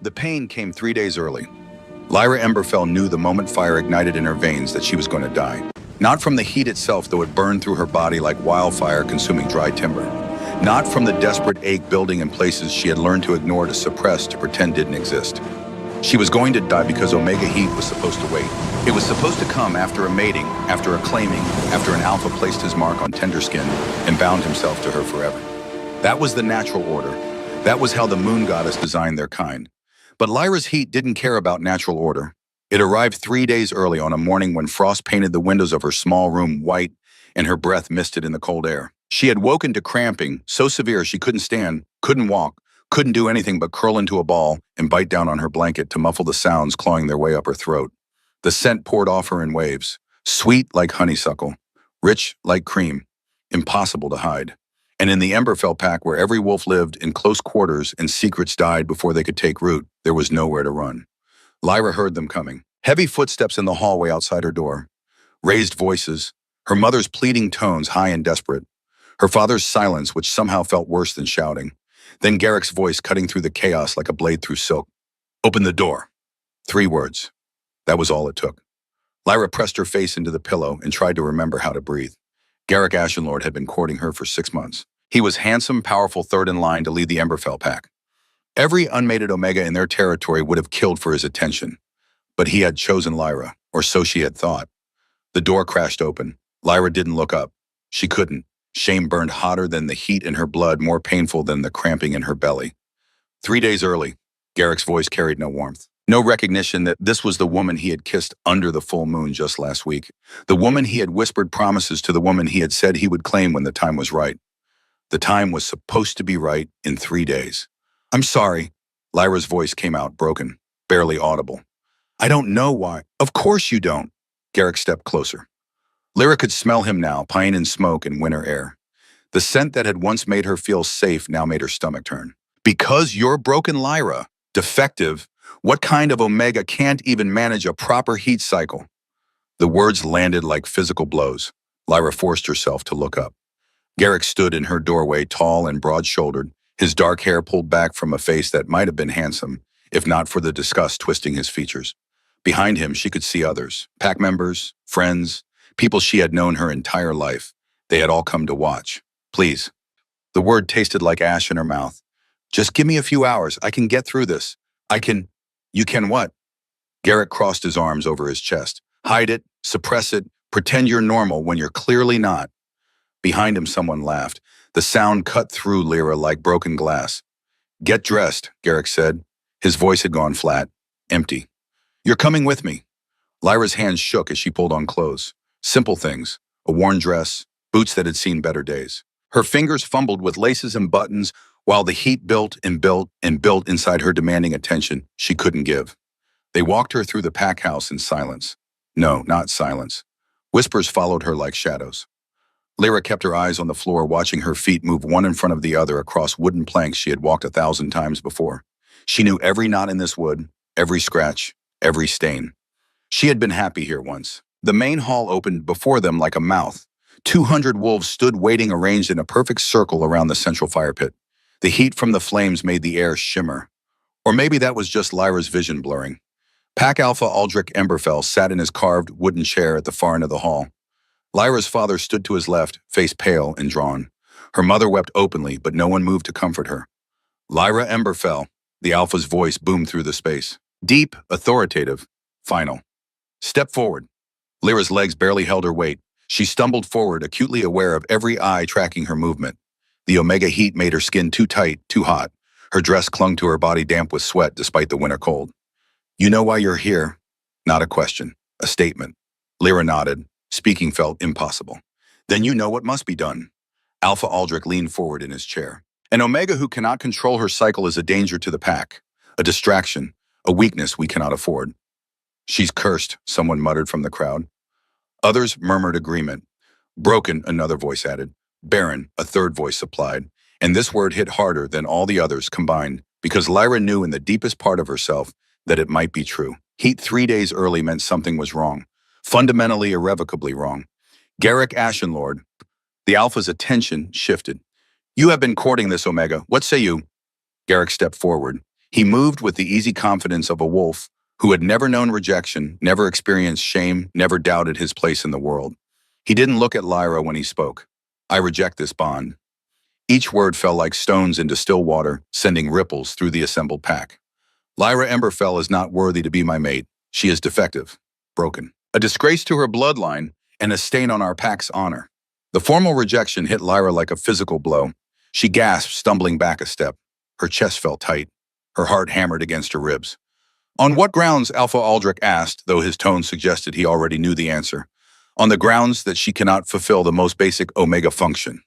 The pain came 3 days early. Lyra Emberfell knew the moment fire ignited in her veins that she was going to die. Not from the heat itself, though it burned through her body like wildfire consuming dry timber. Not from the desperate ache building in places she had learned to ignore, to suppress, to pretend didn't exist. She was going to die because Omega Heat was supposed to wait. It was supposed to come after a mating, after a claiming, after an alpha placed his mark on Tenderskin and bound himself to her forever. That was the natural order. That was how the moon goddess designed their kind. But Lyra's heat didn't care about natural order. It arrived 3 days early on a morning when frost painted the windows of her small room white and her breath misted in the cold air. She had woken to cramping, so severe she couldn't stand, couldn't walk, couldn't do anything but curl into a ball and bite down on her blanket to muffle the sounds clawing their way up her throat. The scent poured off her in waves, sweet like honeysuckle, rich like cream, impossible to hide. And in the Emberfell pack, where every wolf lived in close quarters and secrets died before they could take root, there was nowhere to run. Lyra heard them coming. Heavy footsteps in the hallway outside her door. Raised voices, her mother's pleading tones high and desperate. Her father's silence, which somehow felt worse than shouting. Then Garrick's voice cutting through the chaos like a blade through silk. "Open the door." 3 words. That was all it took. Lyra pressed her face into the pillow and tried to remember how to breathe. Garrick Ashenlord had been courting her for 6 months. He was handsome, powerful, third in line to lead the Emberfell pack. Every unmated Omega in their territory would have killed for his attention. But he had chosen Lyra, or so she had thought. The door crashed open. Lyra didn't look up. She couldn't. Shame burned hotter than the heat in her blood, more painful than the cramping in her belly. 3 days early, Garrick's voice carried no warmth. No recognition that this was the woman he had kissed under the full moon just last week. The woman he had whispered promises to, the woman he had said he would claim when the time was right. The time was supposed to be right in 3 days. "I'm sorry." Lyra's voice came out broken, barely audible. "I don't know why." "Of course you don't." Garrick stepped closer. Lyra could smell him now, pine and smoke and winter air. The scent that had once made her feel safe now made her stomach turn. "Because you're broken, Lyra. Defective. What kind of Omega can't even manage a proper heat cycle?" The words landed like physical blows. Lyra forced herself to look up. Garrick stood in her doorway, tall and broad-shouldered, his dark hair pulled back from a face that might have been handsome, if not for the disgust twisting his features. Behind him, she could see others, pack members, friends, people she had known her entire life. They had all come to watch. "Please." The word tasted like ash in her mouth. "Just give me a few hours. I can get through this. I can..." "You can what?" Garrick crossed his arms over his chest. "Hide it, suppress it, pretend you're normal when you're clearly not." Behind him, someone laughed. The sound cut through Lyra like broken glass. "Get dressed," Garrick said. His voice had gone flat, empty. "You're coming with me." Lyra's hands shook as she pulled on clothes. Simple things, a worn dress, boots that had seen better days. Her fingers fumbled with laces and buttons while the heat built and built and built inside her, demanding attention she couldn't give. They walked her through the pack house in silence. No, not silence. Whispers followed her like shadows. Lyra kept her eyes on the floor, watching her feet move one in front of the other across wooden planks she had walked 1,000 times before. She knew every knot in this wood, every scratch, every stain. She had been happy here once. The main hall opened before them like a mouth. 200 wolves stood waiting, arranged in a perfect circle around the central fire pit. The heat from the flames made the air shimmer. Or maybe that was just Lyra's vision blurring. Pack Alpha Aldrich Emberfell sat in his carved wooden chair at the far end of the hall. Lyra's father stood to his left, face pale and drawn. Her mother wept openly, but no one moved to comfort her. "Lyra Emberfell," the Alpha's voice boomed through the space. Deep, authoritative, final. "Step forward." Lyra's legs barely held her weight. She stumbled forward, acutely aware of every eye tracking her movement. The Omega heat made her skin too tight, too hot. Her dress clung to her body, damp with sweat despite the winter cold. "You know why you're here?" Not a question, a statement. Lyra nodded. Speaking felt impossible. "Then you know what must be done." Alpha Aldrich leaned forward in his chair. "An Omega who cannot control her cycle is a danger to the pack, a distraction, a weakness we cannot afford." "She's cursed," someone muttered from the crowd. Others murmured agreement. "Broken," another voice added. "Barren," a third voice supplied. And this word hit harder than all the others combined, because Lyra knew in the deepest part of herself that it might be true. Heat 3 days early meant something was wrong. Fundamentally, irrevocably wrong. Garrick Ashenlord. The Alpha's attention shifted. "You have been courting this Omega. What say you?" Garrick stepped forward. He moved with the easy confidence of a wolf who had never known rejection, never experienced shame, never doubted his place in the world. He didn't look at Lyra when he spoke. I reject this bond. Each word fell like stones into still water, sending ripples through the assembled pack. Lyra Emberfell is not worthy to be my mate. She is defective, broken, a disgrace to her bloodline, and a stain on our pack's honor. The formal rejection hit Lyra like a physical blow. She gasped, stumbling back a step. Her chest felt tight. Her heart hammered against her ribs. On what grounds, Alpha Aldrich asked, though his tone suggested he already knew the answer. On the grounds that she cannot fulfill the most basic Omega function.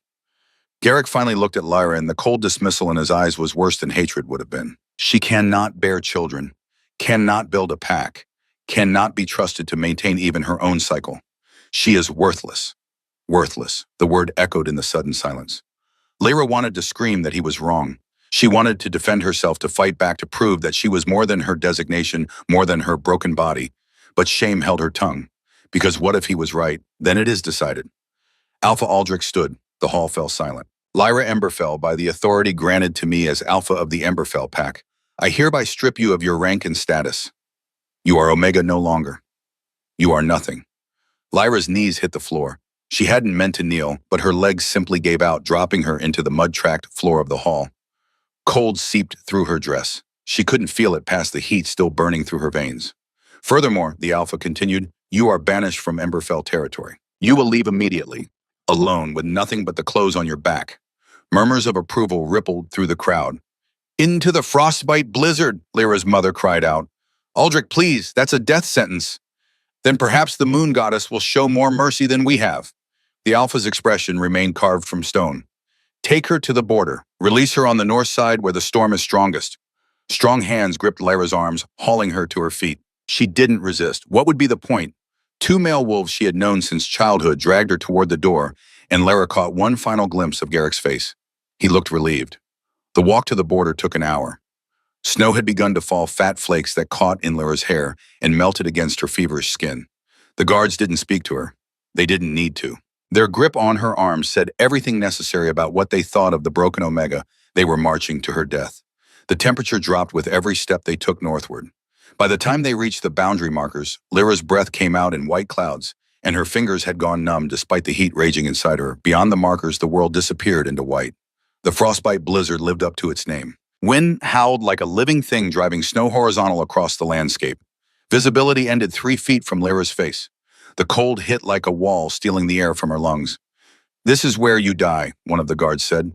Garrick finally looked at Lyra, and the cold dismissal in his eyes was worse than hatred would have been. She cannot bear children, cannot build a pack, cannot be trusted to maintain even her own cycle. She is worthless. Worthless, the word echoed in the sudden silence. Lyra wanted to scream that he was wrong. She wanted to defend herself, to fight back, to prove that she was more than her designation, more than her broken body. But shame held her tongue. Because what if he was right? Then it is decided. Alpha Aldrich stood. The hall fell silent. Lyra Emberfell, by the authority granted to me as Alpha of the Emberfell Pack, I hereby strip you of your rank and status. You are Omega no longer. You are nothing. Lyra's knees hit the floor. She hadn't meant to kneel, but her legs simply gave out, dropping her into the mud-tracked floor of the hall. Cold seeped through her dress. She couldn't feel it past the heat still burning through her veins. Furthermore, the Alpha continued, you are banished from Emberfell territory. You will leave immediately, alone with nothing but the clothes on your back. Murmurs of approval rippled through the crowd. Into the frostbite blizzard, Lyra's mother cried out. Aldrich, please, that's a death sentence. Then perhaps the moon goddess will show more mercy than we have. The Alpha's expression remained carved from stone. Take her to the border. Release her on the north side where the storm is strongest. Strong hands gripped Lyra's arms, hauling her to her feet. She didn't resist. What would be the point? Two male wolves she had known since childhood dragged her toward the door, and Lyra caught one final glimpse of Garrick's face. He looked relieved. The walk to the border took an hour. Snow had begun to fall, fat flakes that caught in Lyra's hair and melted against her feverish skin. The guards didn't speak to her. They didn't need to. Their grip on her arms said everything necessary about what they thought of the broken Omega. They were marching to her death. The temperature dropped with every step they took northward. By the time they reached the boundary markers, Lyra's breath came out in white clouds, and her fingers had gone numb despite the heat raging inside her. Beyond the markers, the world disappeared into white. The frostbite blizzard lived up to its name. Wind howled like a living thing, driving snow horizontal across the landscape. Visibility ended 3 feet from Lyra's face. The cold hit like a wall, stealing the air from her lungs. This is where you die, one of the guards said.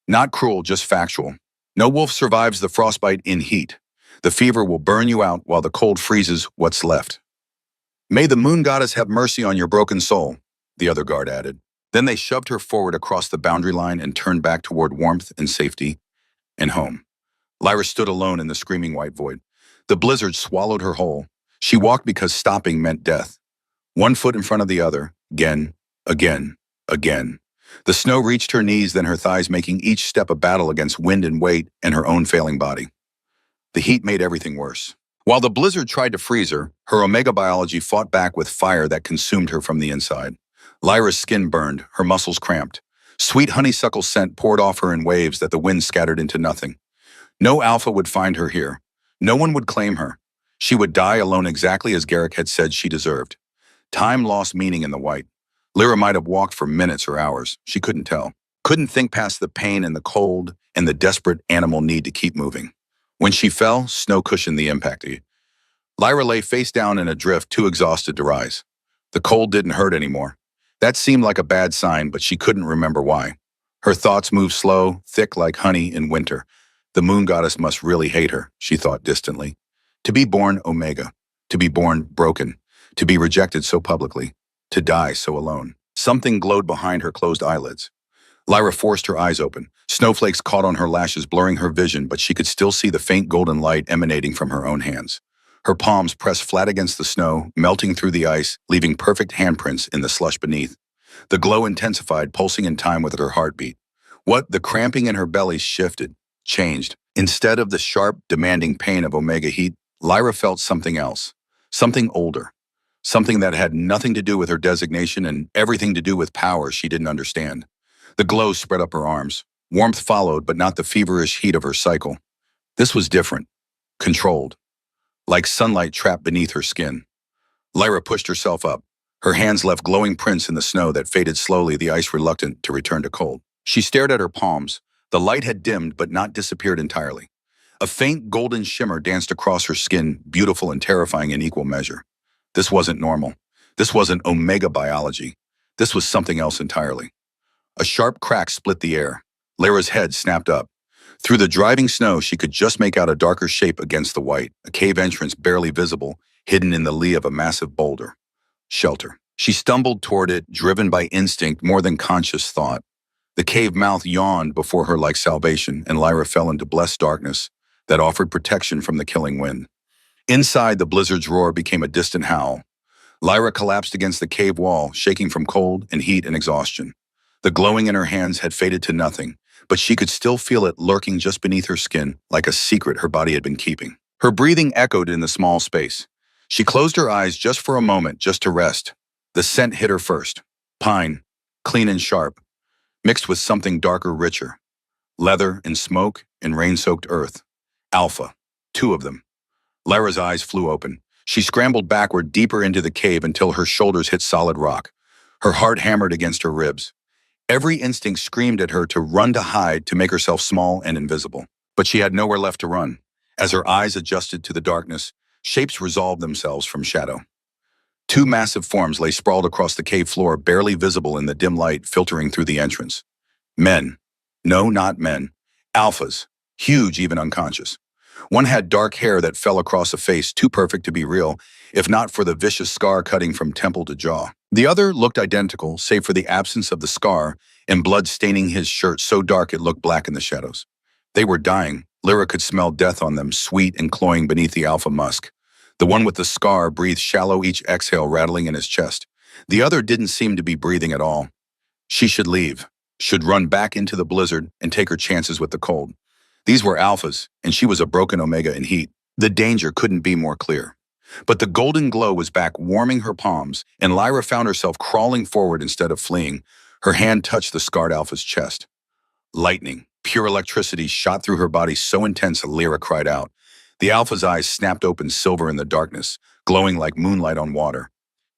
Not cruel, just factual. No wolf survives the frostbite in heat. The fever will burn you out while the cold freezes what's left. May the moon goddess have mercy on your broken soul, the other guard added. Then they shoved her forward across the boundary line and turned back toward warmth and safety and home. Lyra stood alone in the screaming white void. The blizzard swallowed her whole. She walked because stopping meant death. One foot in front of the other, again, again, again. The snow reached her knees, then her thighs, making each step a battle against wind and weight and her own failing body. The heat made everything worse. While the blizzard tried to freeze her, her Omega biology fought back with fire that consumed her from the inside. Lyra's skin burned, her muscles cramped. Sweet honeysuckle scent poured off her in waves that the wind scattered into nothing. No Alpha would find her here. No one would claim her. She would die alone, exactly as Garrick had said she deserved. Time lost meaning in the white. Lyra might have walked for minutes or hours. She couldn't tell. Couldn't think past the pain and the cold and the desperate animal need to keep moving. When she fell, snow cushioned the impact. Lyra lay face down in a drift, too exhausted to rise. The cold didn't hurt anymore. That seemed like a bad sign, but she couldn't remember why. Her thoughts moved slow, thick like honey in winter. The moon goddess must really hate her, she thought distantly. To be born Omega, to be born broken, to be rejected so publicly, to die so alone. Something glowed behind her closed eyelids. Lyra forced her eyes open. Snowflakes caught on her lashes, blurring her vision, but she could still see the faint golden light emanating from her own hands. Her palms pressed flat against the snow, melting through the ice, leaving perfect handprints in the slush beneath. The glow intensified, pulsing in time with her heartbeat. The cramping in her belly shifted, changed. Instead of the sharp, demanding pain of Omega heat, Lyra felt something else. Something older. Something that had nothing to do with her designation and everything to do with power she didn't understand. The glow spread up her arms. Warmth followed, but not the feverish heat of her cycle. This was different, controlled, like sunlight trapped beneath her skin. Lyra pushed herself up. Her hands left glowing prints in the snow that faded slowly, the ice reluctant to return to cold. She stared at her palms. The light had dimmed but not disappeared entirely. A faint golden shimmer danced across her skin, beautiful and terrifying in equal measure. This wasn't normal. This wasn't Omega biology. This was something else entirely. A sharp crack split the air. Lyra's head snapped up. Through the driving snow, she could just make out a darker shape against the white, a cave entrance barely visible, hidden in the lee of a massive boulder. Shelter. She stumbled toward it, driven by instinct more than conscious thought. The cave mouth yawned before her like salvation, and Lyra fell into blessed darkness that offered protection from the killing wind. Inside, the blizzard's roar became a distant howl. Lyra collapsed against the cave wall, shaking from cold and heat and exhaustion. The glowing in her hands had faded to nothing, but she could still feel it lurking just beneath her skin, like a secret her body had been keeping. Her breathing echoed in the small space. She closed her eyes just for a moment, just to rest. The scent hit her first. Pine, clean and sharp, mixed with something darker, richer. Leather and smoke and rain-soaked earth. Alpha. 2 of them. Lyra's eyes flew open. She scrambled backward deeper into the cave until her shoulders hit solid rock. Her heart hammered against her ribs. Every instinct screamed at her to run, to hide, to make herself small and invisible. But she had nowhere left to run. As her eyes adjusted to the darkness, shapes resolved themselves from shadow. 2 massive forms lay sprawled across the cave floor, barely visible in the dim light filtering through the entrance. Men. No, not men. Alphas. Huge, even unconscious. One had dark hair that fell across a face too perfect to be real, if not for the vicious scar cutting from temple to jaw. The other looked identical, save for the absence of the scar and blood staining his shirt so dark it looked black in the shadows. They were dying. Lyra could smell death on them, sweet and cloying beneath the alpha musk. The one with the scar breathed shallow, each exhale rattling in his chest. The other didn't seem to be breathing at all. She should leave, should run back into the blizzard and take her chances with the cold. These were alphas, and she was a broken Omega in heat. The danger couldn't be more clear. But the golden glow was back, warming her palms, and Lyra found herself crawling forward instead of fleeing. Her hand touched the scarred alpha's chest. Lightning, pure electricity shot through her body so intense that Lyra cried out. The alpha's eyes snapped open, silver in the darkness, glowing like moonlight on water.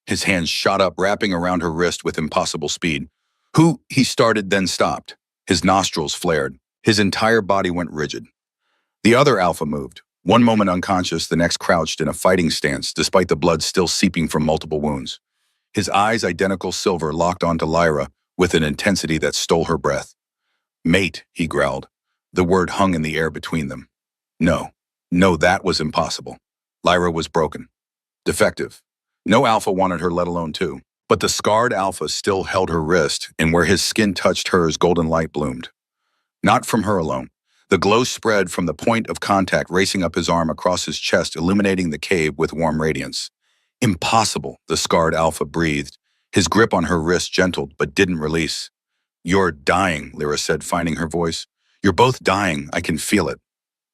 His hands shot up, wrapping around her wrist with impossible speed. "Who?" he started, then stopped. His nostrils flared. His entire body went rigid. The other alpha moved. One moment unconscious, the next crouched in a fighting stance, despite the blood still seeping from multiple wounds. His eyes, identical silver, locked onto Lyra with an intensity that stole her breath. "Mate," he growled. The word hung in the air between them. No, that was impossible. Lyra was broken. Defective. No alpha wanted her, let alone 2. But the scarred alpha still held her wrist, and where his skin touched hers, golden light bloomed. Not from her alone. The glow spread from the point of contact, racing up his arm across his chest, illuminating the cave with warm radiance. "Impossible," the scarred alpha breathed. His grip on her wrist gentled, but didn't release. "You're dying," Lyra said, finding her voice. "You're both dying. I can feel it."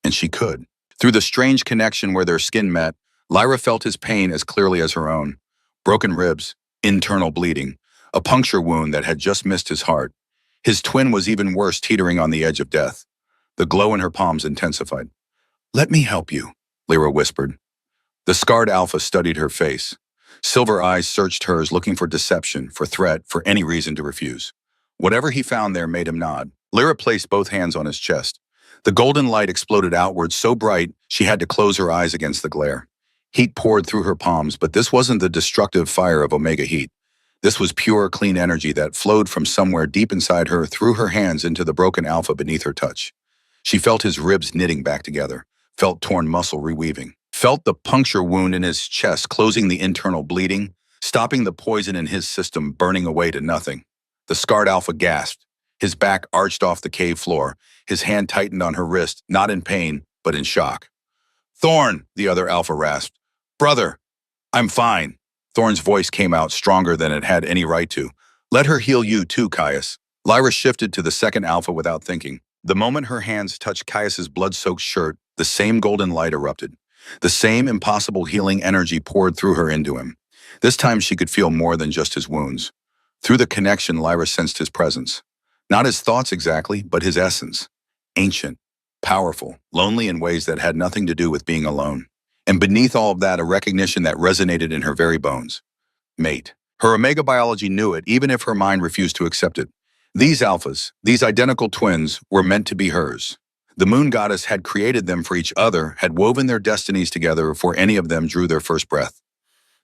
And she could. Through the strange connection where their skin met, Lyra felt his pain as clearly as her own. Broken ribs, internal bleeding, a puncture wound that had just missed his heart. His twin was even worse, teetering on the edge of death. The glow in her palms intensified. "Let me help you," Lyra whispered. The scarred alpha studied her face. Silver eyes searched hers, looking for deception, for threat, for any reason to refuse. Whatever he found there made him nod. Lyra placed both hands on his chest. The golden light exploded outward, so bright she had to close her eyes against the glare. Heat poured through her palms, but this wasn't the destructive fire of Omega heat. This was pure, clean energy that flowed from somewhere deep inside her, through her hands into the broken alpha beneath her touch. She felt his ribs knitting back together, felt torn muscle reweaving, felt the puncture wound in his chest closing the internal bleeding, stopping the poison in his system burning away to nothing. The scarred alpha gasped. His back arched off the cave floor. His hand tightened on her wrist, not in pain, but in shock. "Thorn," the other alpha rasped. "Brother, I'm fine." Thorn's voice came out stronger than it had any right to. "Let her heal you too, Caius." Lyra shifted to the second alpha without thinking. The moment her hands touched Caius's blood-soaked shirt, the same golden light erupted. The same impossible healing energy poured through her into him. This time she could feel more than just his wounds. Through the connection, Lyra sensed his presence. Not his thoughts exactly, but his essence. Ancient, powerful, lonely in ways that had nothing to do with being alone. And beneath all of that, a recognition that resonated in her very bones. Mate. Her Omega biology knew it, even if her mind refused to accept it. These alphas, these identical twins, were meant to be hers. The moon goddess had created them for each other, had woven their destinies together before any of them drew their first breath.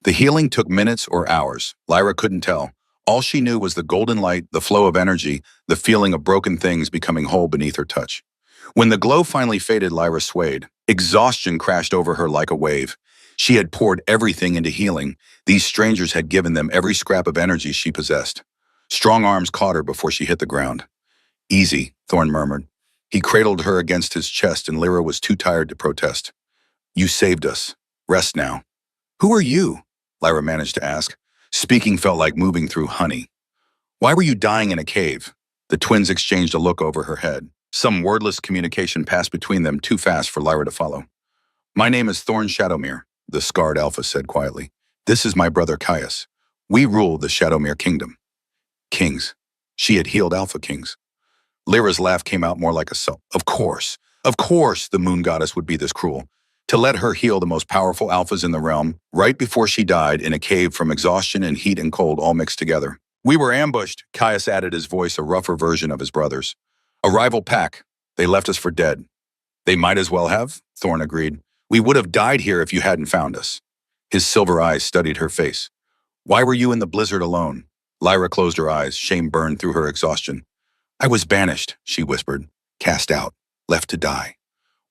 The healing took minutes or hours. Lyra couldn't tell. All she knew was the golden light, the flow of energy, the feeling of broken things becoming whole beneath her touch. When the glow finally faded, Lyra swayed. Exhaustion crashed over her like a wave. She had poured everything into healing. These strangers had given them every scrap of energy she possessed. Strong arms caught her before she hit the ground. Easy, Thorn murmured. He cradled her against his chest and Lyra was too tired to protest. You saved us. Rest now. Who are you? Lyra managed to ask. Speaking felt like moving through honey. Why were you dying in a cave? The twins exchanged a look over her head. Some wordless communication passed between them too fast for Lyra to follow. My name is Thorn Shadowmere, the scarred alpha said quietly. This is my brother Caius. We rule the Shadowmere kingdom. Kings. She had healed alpha kings. Lyra's laugh came out more like a sob. Of course, the moon goddess would be this cruel. To let her heal the most powerful alphas in the realm, right before she died in a cave from exhaustion and heat and cold all mixed together. We were ambushed, Caius added, his voice a rougher version of his brother's. A rival pack. They left us for dead. They might as well have, Thorn agreed. We would have died here if you hadn't found us. His silver eyes studied her face. Why were you in the blizzard alone? Lyra closed her eyes, shame burned through her exhaustion. I was banished, she whispered, cast out, left to die.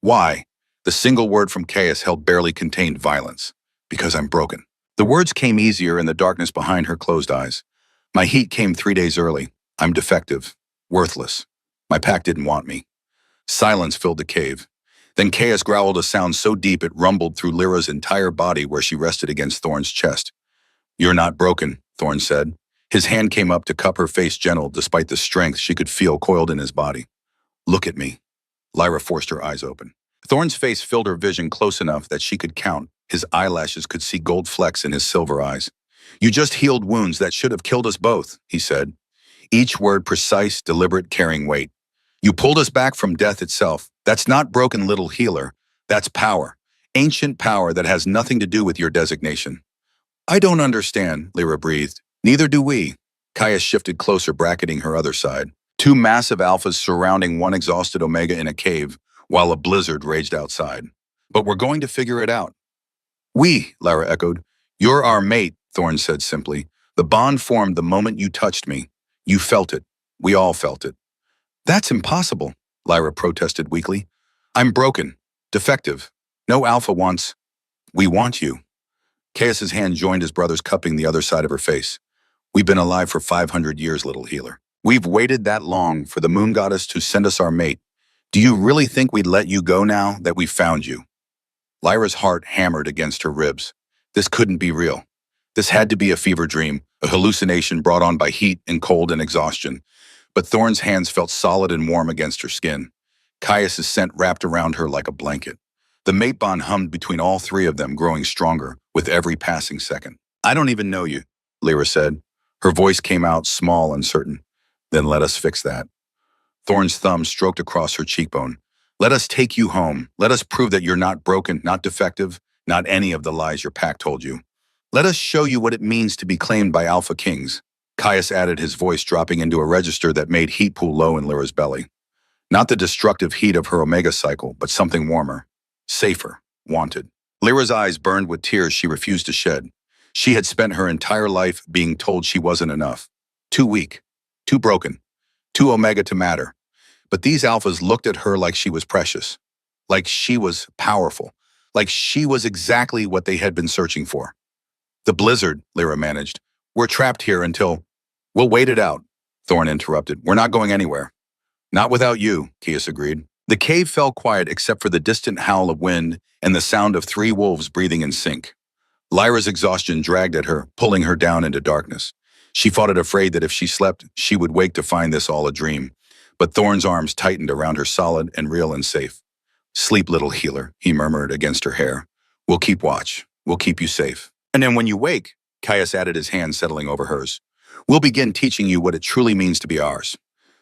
Why? The single word from Caius held barely contained violence. Because I'm broken. The words came easier in the darkness behind her closed eyes. My heat came 3 days early. I'm defective. Worthless. My pack didn't want me. Silence filled the cave. Then Caius growled a sound so deep it rumbled through Lyra's entire body where she rested against Thorn's chest. You're not broken, Thorn said. His hand came up to cup her face gentle despite the strength she could feel coiled in his body. Look at me. Lyra forced her eyes open. Thorn's face filled her vision close enough that she could count. His eyelashes could see gold flecks in his silver eyes. You just healed wounds that should have killed us both, he said. Each word precise, deliberate, carrying weight. You pulled us back from death itself. That's not broken, little healer. That's power. Ancient power that has nothing to do with your designation. I don't understand, Lyra breathed. Neither do we. Caius shifted closer, bracketing her other side. 2 massive alphas surrounding one exhausted Omega in a cave, while a blizzard raged outside. But we're going to figure it out. We, Lyra echoed. You're our mate, Thorn said simply. The bond formed the moment you touched me. You felt it. We all felt it. That's impossible, Lyra protested weakly. I'm broken. Defective. No alpha wants. We want you. Caius's hand joined his brother's, cupping the other side of her face. We've been alive for 500 years, little healer. We've waited that long for the moon goddess to send us our mate. Do you really think we'd let you go now that we found you? Lyra's heart hammered against her ribs. This couldn't be real. This had to be a fever dream, a hallucination brought on by heat and cold and exhaustion. But Thorn's hands felt solid and warm against her skin. Caius's scent wrapped around her like a blanket. The mate bond hummed between all 3 of them, growing stronger with every passing second. I don't even know you, Lyra said. Her voice came out small and certain. Then let us fix that. Thorn's thumb stroked across her cheekbone. Let us take you home. Let us prove that you're not broken, not defective, not any of the lies your pack told you. Let us show you what it means to be claimed by Alpha Kings. Caius added, his voice dropping into a register that made heat pool low in Lyra's belly. Not the destructive heat of her Omega cycle, but something warmer, safer, wanted. Lyra's eyes burned with tears she refused to shed. She had spent her entire life being told she wasn't enough. Too weak, too broken, too Omega to matter. But these alphas looked at her like she was precious, like she was powerful, like she was exactly what they had been searching for. The blizzard, Lyra managed. We're trapped here until... We'll wait it out, Thorn interrupted. We're not going anywhere. Not without you, Caius agreed. The cave fell quiet except for the distant howl of wind and the sound of 3 wolves breathing in sync. Lyra's exhaustion dragged at her, pulling her down into darkness. She fought it, afraid that if she slept, she would wake to find this all a dream. But Thorn's arms tightened around her, solid and real and safe. Sleep, little healer, he murmured against her hair. We'll keep watch. We'll keep you safe. And then when you wake, Caius added, his hand settling over hers, we'll begin teaching you what it truly means to be ours.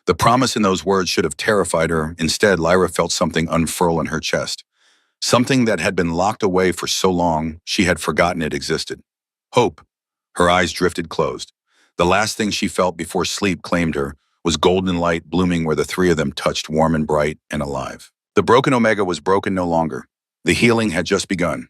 The promise in those words should have terrified her. Instead, Lyra felt something unfurl in her chest. Something that had been locked away for so long she had forgotten it existed. Hope. Her eyes drifted closed. The last thing she felt before sleep claimed her was golden light blooming where the three of them touched, warm and bright and alive. The broken Omega was broken no longer. The healing had just begun.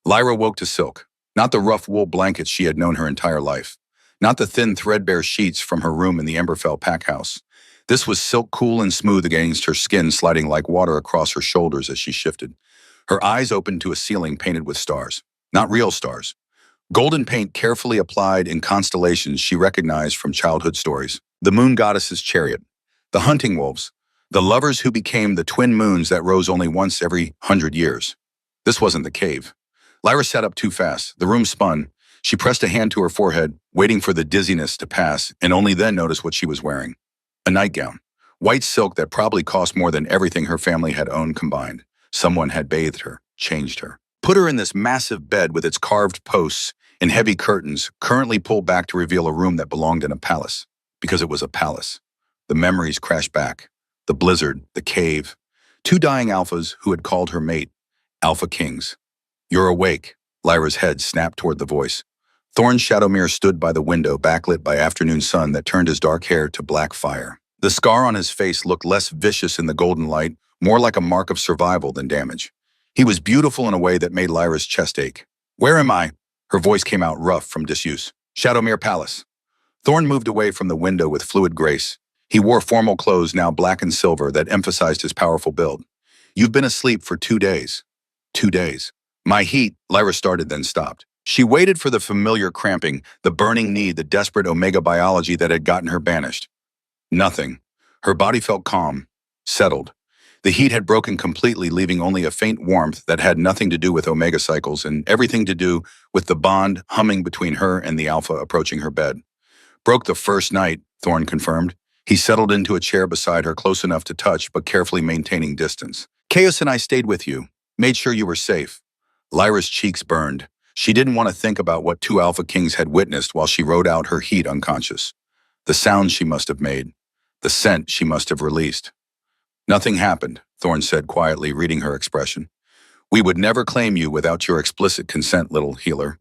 Lyra woke to silk, not the rough wool blankets she had known her entire life, not the thin threadbare sheets from her room in the Emberfell pack house. This was silk, cool and smooth against her skin, sliding like water across her shoulders as she shifted. Her eyes opened to a ceiling painted with stars, not real stars. Golden paint carefully applied in constellations she recognized from childhood stories. The moon goddess's chariot, the hunting wolves, the lovers who became the twin moons that rose only once every 100 years. This wasn't the cave. Lyra sat up too fast. The room spun. She pressed a hand to her forehead, waiting for the dizziness to pass, and only then noticed what she was wearing. A nightgown. White silk that probably cost more than everything her family had owned combined. Someone had bathed her, changed her, put her in this massive bed with its carved posts and heavy curtains, currently pulled back to reveal a room that belonged in a palace. Because it was a palace. The memories crashed back. The blizzard, the cave. Two dying alphas who had called her mate. Alpha Kings. You're awake. Lyra's head snapped toward the voice. Thorn Shadowmere stood by the window, backlit by afternoon sun that turned his dark hair to black fire. The scar on his face looked less vicious in the golden light, more like a mark of survival than damage. He was beautiful in a way that made Lyra's chest ache. Where am I? Her voice came out rough from disuse. Shadowmere Palace. Thorn moved away from the window with fluid grace. He wore formal clothes, now black and silver, that emphasized his powerful build. You've been asleep for 2 days. 2 days. My heat, Lyra started, then stopped. She waited for the familiar cramping, the burning need, the desperate Omega biology that had gotten her banished. Nothing. Her body felt calm, settled. The heat had broken completely, leaving only a faint warmth that had nothing to do with Omega cycles and everything to do with the bond humming between her and the Alpha approaching her bed. Broke the first night, Thorn confirmed. He settled into a chair beside her, close enough to touch, but carefully maintaining distance. Chaos and I stayed with you, made sure you were safe. Lyra's cheeks burned. She didn't want to think about what 2 Alpha Kings had witnessed while she rode out her heat unconscious. The sound she must have made. The scent she must have released. Nothing happened, Thorn said quietly, reading her expression. We would never claim you without your explicit consent, little healer.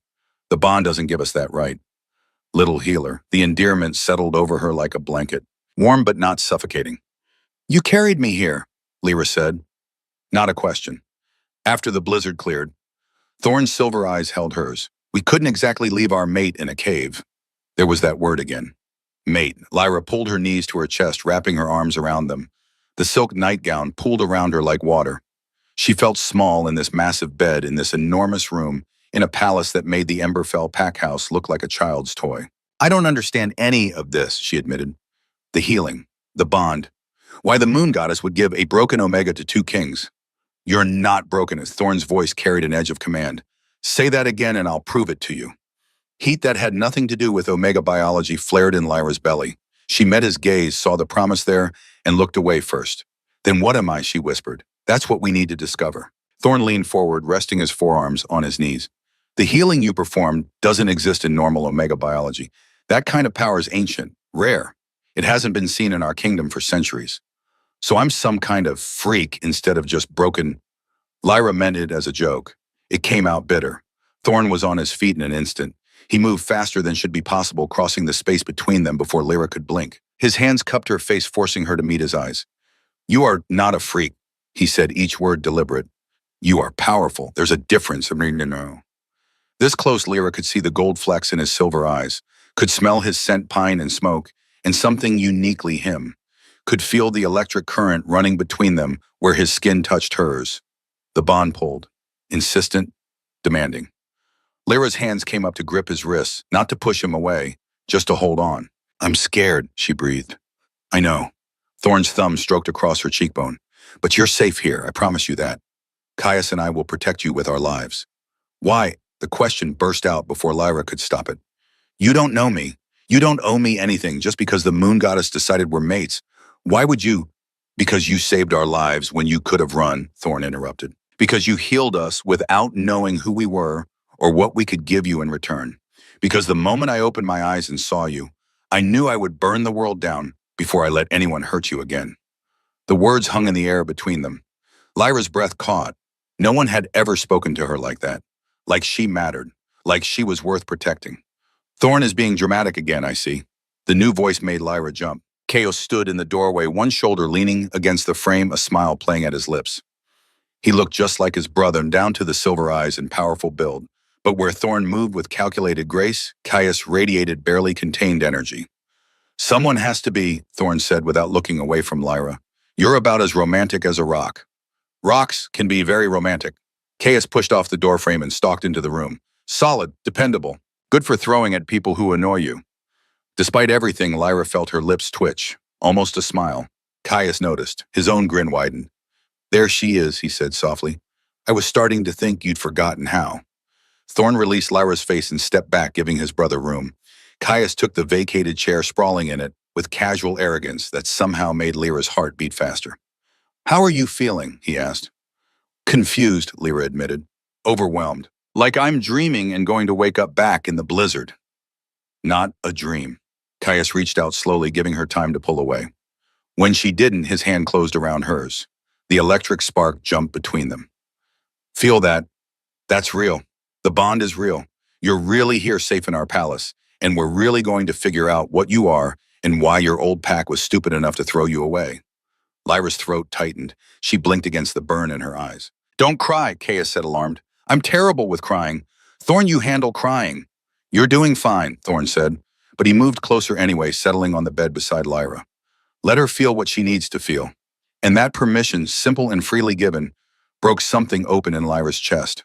The bond doesn't give us that right. Little healer. The endearment settled over her like a blanket. Warm but not suffocating. You carried me here, Lyra said. Not a question. After the blizzard cleared, Thorn's silver eyes held hers. We couldn't exactly leave our mate in a cave. There was that word again. Mate. Lyra pulled her knees to her chest, wrapping her arms around them. The silk nightgown pulled around her like water. She felt small in this massive bed, in this enormous room, in a palace that made the Emberfell pack house look like a child's toy. I don't understand any of this, she admitted. The healing, the bond. Why the moon goddess would give a broken Omega to 2 kings. You're not broken, as Thorn's voice carried an edge of command. Say that again and I'll prove it to you. Heat that had nothing to do with Omega biology flared in Lyra's belly. She met his gaze, saw the promise there, and looked away first. Then what am I, she whispered. That's what we need to discover. Thorn leaned forward, resting his forearms on his knees. The healing you performed doesn't exist in normal Omega biology. That kind of power is ancient, rare. It hasn't been seen in our kingdom for centuries. So I'm some kind of freak instead of just broken. Lyra meant it as a joke. It came out bitter. Thorn was on his feet in an instant. He moved faster than should be possible, crossing the space between them before Lyra could blink. His hands cupped her face, forcing her to meet his eyes. You are not a freak, he said, each word deliberate. You are powerful. There's a difference. No. This close, Lyra could see the gold flecks in his silver eyes, could smell his scent, pine and smoke, and something uniquely him. Could feel the electric current running between them where his skin touched hers. The bond pulled, insistent, demanding. Lyra's hands came up to grip his wrists, not to push him away, just to hold on. I'm scared, she breathed. I know. Thorn's thumb stroked across her cheekbone. But you're safe here, I promise you that. Caius and I will protect you with our lives. Why? The question burst out before Lyra could stop it. You don't know me. You don't owe me anything just because the moon goddess decided we're mates. Why would you? Because you saved our lives when you could have run, Thorn interrupted. Because you healed us without knowing who we were or what we could give you in return. Because the moment I opened my eyes and saw you, I knew I would burn the world down, before I let anyone hurt you again." The words hung in the air between them. Lyra's breath caught. No one had ever spoken to her like that. Like she mattered. Like she was worth protecting. "Thorn is being dramatic again, I see." The new voice made Lyra jump. Chaos stood in the doorway, one shoulder leaning against the frame, a smile playing at his lips. He looked just like his brother, down to the silver eyes and powerful build. But where Thorn moved with calculated grace, Caius radiated barely contained energy. "Someone has to be," Thorn said without looking away from Lyra. "You're about as romantic as a rock." "Rocks can be very romantic." Caius pushed off the doorframe and stalked into the room. "Solid, dependable, good for throwing at people who annoy you." Despite everything, Lyra felt her lips twitch, almost a smile. Caius noticed. His own grin widened. "There she is," he said softly. "I was starting to think you'd forgotten how." Thorn released Lyra's face and stepped back, giving his brother room. Caius took the vacated chair, sprawling in it, with casual arrogance that somehow made Lyra's heart beat faster. "How are you feeling?" he asked. "Confused," Lyra admitted. "Overwhelmed. Like I'm dreaming and going to wake up back in the blizzard." "Not a dream." Caius reached out slowly, giving her time to pull away. When she didn't, his hand closed around hers. The electric spark jumped between them. "Feel that? That's real. The bond is real. You're really here safe in our palace, and we're really going to figure out what you are and why your old pack was stupid enough to throw you away." Lyra's throat tightened. She blinked against the burn in her eyes. "Don't cry," Caius said, alarmed. "I'm terrible with crying. Thorn, you handle crying." "You're doing fine," Thorn said, but he moved closer anyway, settling on the bed beside Lyra. Let her feel what she needs to feel. And that permission, simple and freely given, broke something open in Lyra's chest.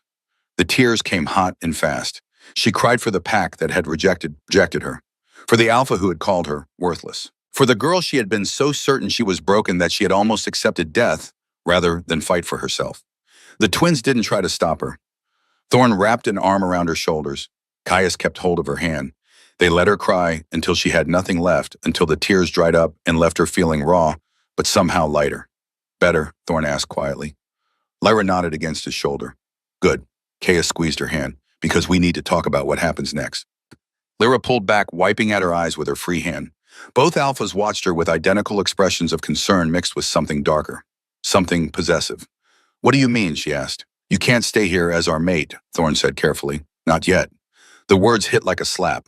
The tears came hot and fast. She cried for the pack that had rejected her, for the alpha who had called her worthless, for the girl she had been so certain she was broken that she had almost accepted death rather than fight for herself. The twins didn't try to stop her. Thorn wrapped an arm around her shoulders. Caius kept hold of her hand. They let her cry until she had nothing left, until the tears dried up and left her feeling raw, but somehow lighter. "Better?" Thorn asked quietly. Lyra nodded against his shoulder. "Good." Caius squeezed her hand. "Because we need to talk about what happens next." Lyra pulled back, wiping at her eyes with her free hand. Both alphas watched her with identical expressions of concern mixed with something darker, something possessive. "What do you mean?" she asked. "You can't stay here as our mate," Thorn said carefully. "Not yet." The words hit like a slap.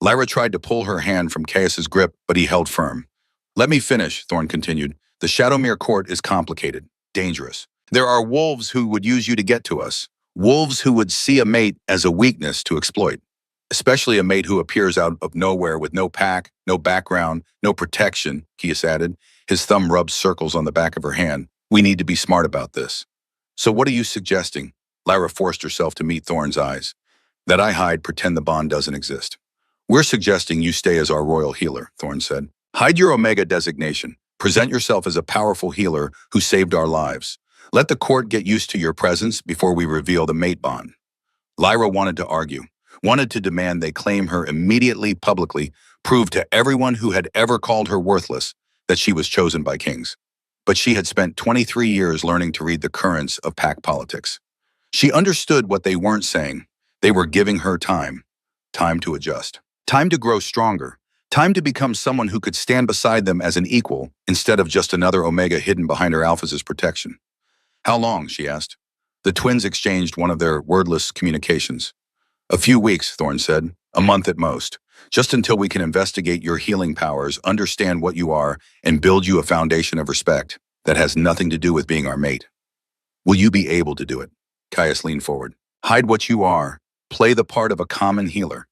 Lyra tried to pull her hand from Caius's grip, but he held firm. "Let me finish," Thorn continued. "The Shadowmere court is complicated, dangerous. There are wolves who would use you to get to us. Wolves who would see a mate as a weakness to exploit. Especially a mate who appears out of nowhere with no pack, no background, no protection," Caius added. His thumb rubbed circles on the back of her hand. "We need to be smart about this." "So what are you suggesting?" Lyra forced herself to meet Thorn's eyes. "That I hide, pretend the bond doesn't exist." "We're suggesting you stay as our royal healer," Thorn said. "Hide your Omega designation. Present yourself as a powerful healer who saved our lives. Let the court get used to your presence before we reveal the mate bond." Lyra wanted to argue, wanted to demand they claim her immediately, publicly, prove to everyone who had ever called her worthless that she was chosen by kings. But she had spent 23 years learning to read the currents of pack politics. She understood what they weren't saying. They were giving her time. Time to adjust. Time to grow stronger. Time to become someone who could stand beside them as an equal instead of just another Omega hidden behind her alphas' protection. "How long?" she asked. The twins exchanged one of their wordless communications. "A few weeks," Thorn said. "A month at most. Just until we can investigate your healing powers, understand what you are, and build you a foundation of respect that has nothing to do with being our mate." "Will you be able to do it?" Caius leaned forward. "Hide what you are. Play the part of a common healer."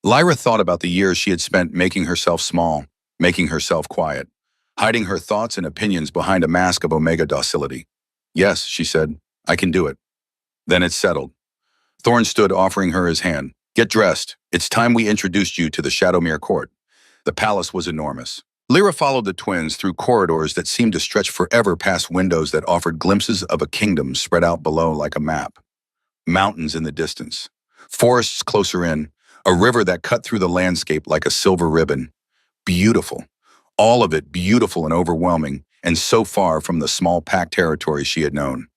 Lyra thought about the years she had spent making herself small, making herself quiet, hiding her thoughts and opinions behind a mask of Omega docility. "Yes," she said, "I can do it." Then it settled. Thorn stood, offering her his hand. "Get dressed. It's time we introduced you to the Shadowmere court." The palace was enormous. Lyra followed the twins through corridors that seemed to stretch forever past windows that offered glimpses of a kingdom spread out below like a map. Mountains in the distance, forests closer in, a river that cut through the landscape like a silver ribbon. Beautiful. All of it beautiful and overwhelming, and so far from the small pack territory she had known.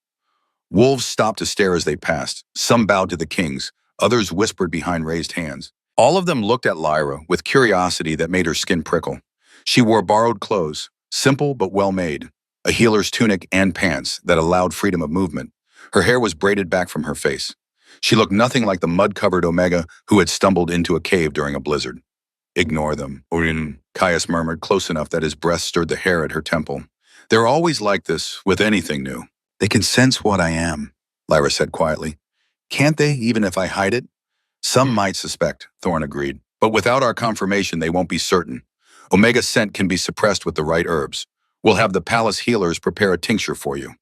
Wolves stopped to stare as they passed. Some bowed to the kings, others whispered behind raised hands. All of them looked at Lyra with curiosity that made her skin prickle. She wore borrowed clothes, simple but well-made, a healer's tunic and pants that allowed freedom of movement. Her hair was braided back from her face. She looked nothing like the mud-covered Omega who had stumbled into a cave during a blizzard. Ignore them, Urin, Caius murmured, close enough that his breath stirred the hair at her temple. They're always like this with anything new. They can sense what I am, Lyra said quietly. Can't they, even if I hide it? Some might suspect, Thorn agreed. But without our confirmation, they won't be certain. Omega's scent can be suppressed with the right herbs. We'll have the palace healers prepare a tincture for you.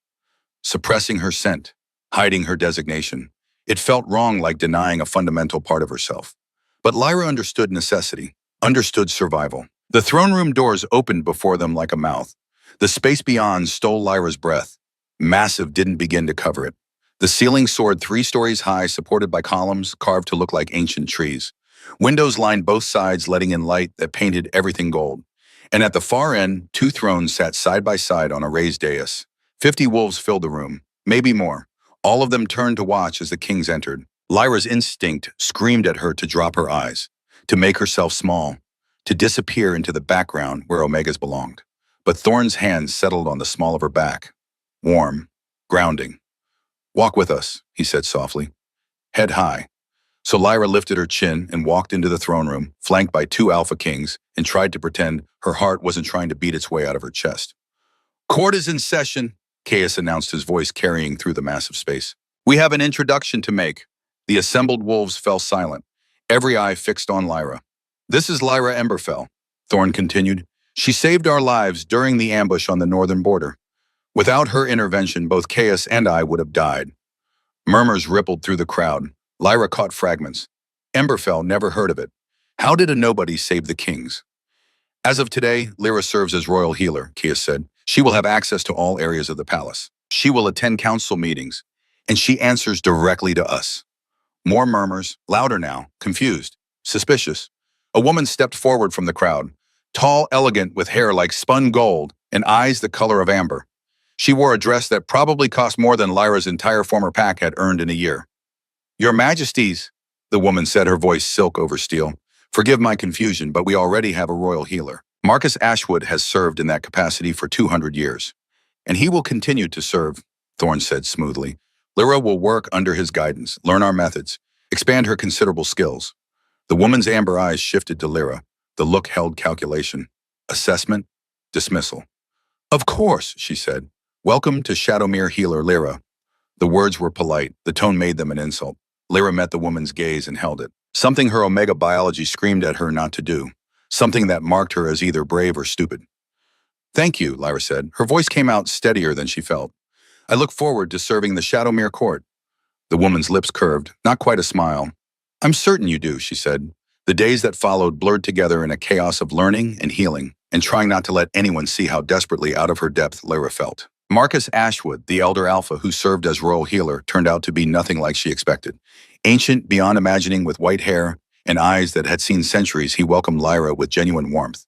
Suppressing her scent, hiding her designation. It felt wrong, like denying a fundamental part of herself. But Lyra understood necessity, understood survival. The throne room doors opened before them like a mouth. The space beyond stole Lyra's breath. Massive didn't begin to cover it. The ceiling soared 3 stories high, supported by columns carved to look like ancient trees. Windows lined both sides, letting in light that painted everything gold. And at the far end, 2 thrones sat side by side on a raised dais. 50 wolves filled the room, maybe more. All of them turned to watch as the kings entered. Lyra's instinct screamed at her to drop her eyes, to make herself small, to disappear into the background where Omega's belonged. But Thorn's hands settled on the small of her back. Warm, grounding. Walk with us, he said softly. Head high. So Lyra lifted her chin and walked into the throne room, flanked by 2 alpha kings, and tried to pretend her heart wasn't trying to beat its way out of her chest. Court is in session, Caius announced, his voice carrying through the massive space. We have an introduction to make. The assembled wolves fell silent, every eye fixed on Lyra. This is Lyra Emberfell, Thorn continued. She saved our lives during the ambush on the northern border. Without her intervention, both Caius and I would have died. Murmurs rippled through the crowd. Lyra caught fragments. Emberfell never heard of it. How did a nobody save the kings? As of today, Lyra serves as royal healer, Caius said. She will have access to all areas of the palace. She will attend council meetings, and she answers directly to us. More murmurs, louder now, confused, suspicious. A woman stepped forward from the crowd, tall, elegant, with hair like spun gold and eyes the color of amber. She wore a dress that probably cost more than Lyra's entire former pack had earned in a year. Your Majesties, the woman said, her voice silk over steel. Forgive my confusion, but we already have a royal healer. Marcus Ashwood has served in that capacity for 200 years. And he will continue to serve, Thorn said smoothly. Lyra will work under his guidance, learn our methods, expand her considerable skills. The woman's amber eyes shifted to Lyra. The look held calculation. Assessment, dismissal. Of course, she said. Welcome to Shadowmere Healer Lyra. The words were polite. The tone made them an insult. Lyra met the woman's gaze and held it. Something her Omega biology screamed at her not to do. Something that marked her as either brave or stupid. Thank you, Lyra said. Her voice came out steadier than she felt. I look forward to serving the Shadowmere court. The woman's lips curved, not quite a smile. I'm certain you do, she said. The days that followed blurred together in a chaos of learning and healing, and trying not to let anyone see how desperately out of her depth Lyra felt. Marcus Ashwood, the elder alpha who served as royal healer, turned out to be nothing like she expected. Ancient beyond imagining, with white hair and eyes that had seen centuries, he welcomed Lyra with genuine warmth.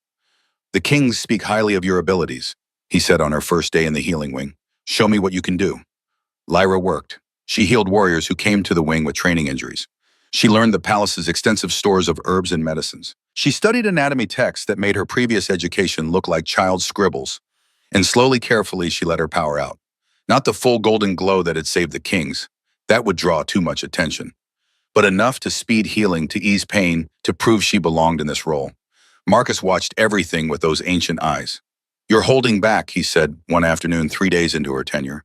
The kings speak highly of your abilities, he said on her first day in the healing wing. Show me what you can do. Lyra worked. She healed warriors who came to the wing with training injuries. She learned the palace's extensive stores of herbs and medicines. She studied anatomy texts that made her previous education look like child's scribbles. And slowly, carefully, she let her power out. Not the full golden glow that had saved the kings. That would draw too much attention. But enough to speed healing, to ease pain, to prove she belonged in this role. Marcus watched everything with those ancient eyes. You're holding back, he said one afternoon 3 days into her tenure.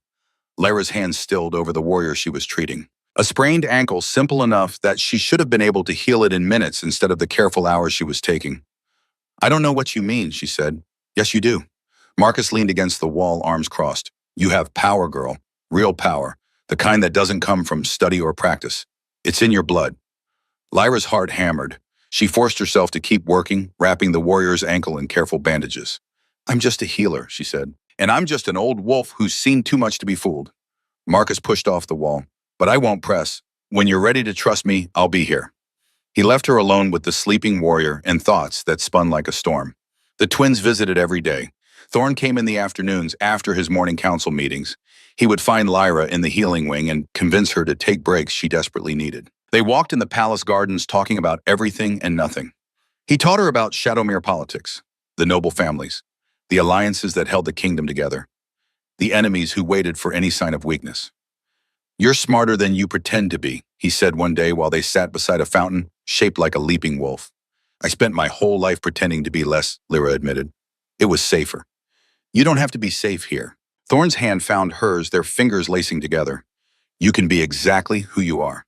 Lyra's hands stilled over the warrior she was treating. A sprained ankle simple enough that she should have been able to heal it in minutes instead of the careful hours she was taking. I don't know what you mean, she said. Yes, you do. Marcus leaned against the wall, arms crossed. You have power, girl. Real power. The kind that doesn't come from study or practice. It's in your blood. Lyra's heart hammered. She forced herself to keep working, wrapping the warrior's ankle in careful bandages. I'm just a healer, she said. And I'm just an old wolf who's seen too much to be fooled. Marcus pushed off the wall. But I won't press. When you're ready to trust me, I'll be here. He left her alone with the sleeping warrior and thoughts that spun like a storm. The twins visited every day. Thorn came in the afternoons after his morning council meetings. He would find Lyra in the healing wing and convince her to take breaks she desperately needed. They walked in the palace gardens talking about everything and nothing. He taught her about Shadowmere politics, the noble families, the alliances that held the kingdom together, the enemies who waited for any sign of weakness. "You're smarter than you pretend to be," he said one day while they sat beside a fountain shaped like a leaping wolf. "I spent my whole life pretending to be less," Lyra admitted. "It was safer." "You don't have to be safe here." Thorne's hand found hers, their fingers lacing together. "You can be exactly who you are."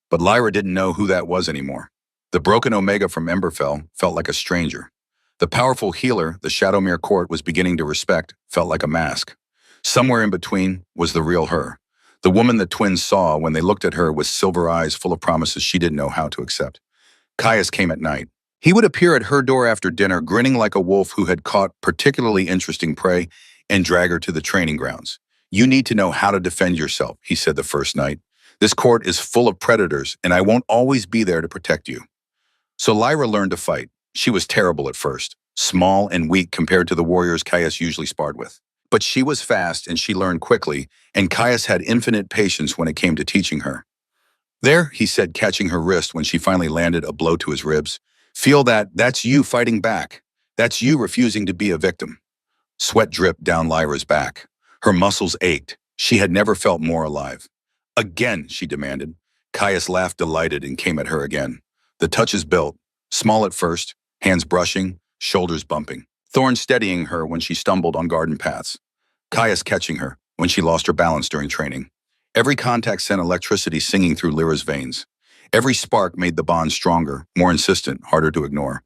But Lyra didn't know who that was anymore. The broken Omega from Emberfell felt like a stranger. The powerful healer the Shadowmere court was beginning to respect felt like a mask. Somewhere in between was the real her. The woman the twins saw when they looked at her with silver eyes full of promises she didn't know how to accept. Caius came at night. He would appear at her door after dinner, grinning like a wolf who had caught particularly interesting prey, and drag her to the training grounds. "You need to know how to defend yourself," he said the first night. "This court is full of predators, and I won't always be there to protect you." So Lyra learned to fight. She was terrible at first, small and weak compared to the warriors Caius usually sparred with. But she was fast and she learned quickly, and Caius had infinite patience when it came to teaching her. "There," he said, catching her wrist when she finally landed a blow to his ribs. "Feel that? That's you fighting back. That's you refusing to be a victim." Sweat dripped down Lyra's back. Her muscles ached. She had never felt more alive. "Again," she demanded. Caius laughed delighted and came at her again. The touches built, small at first, hands brushing, shoulders bumping. Thorne steadying her when she stumbled on garden paths. Caius catching her when she lost her balance during training. Every contact sent electricity singing through Lyra's veins. Every spark made the bond stronger, more insistent, harder to ignore.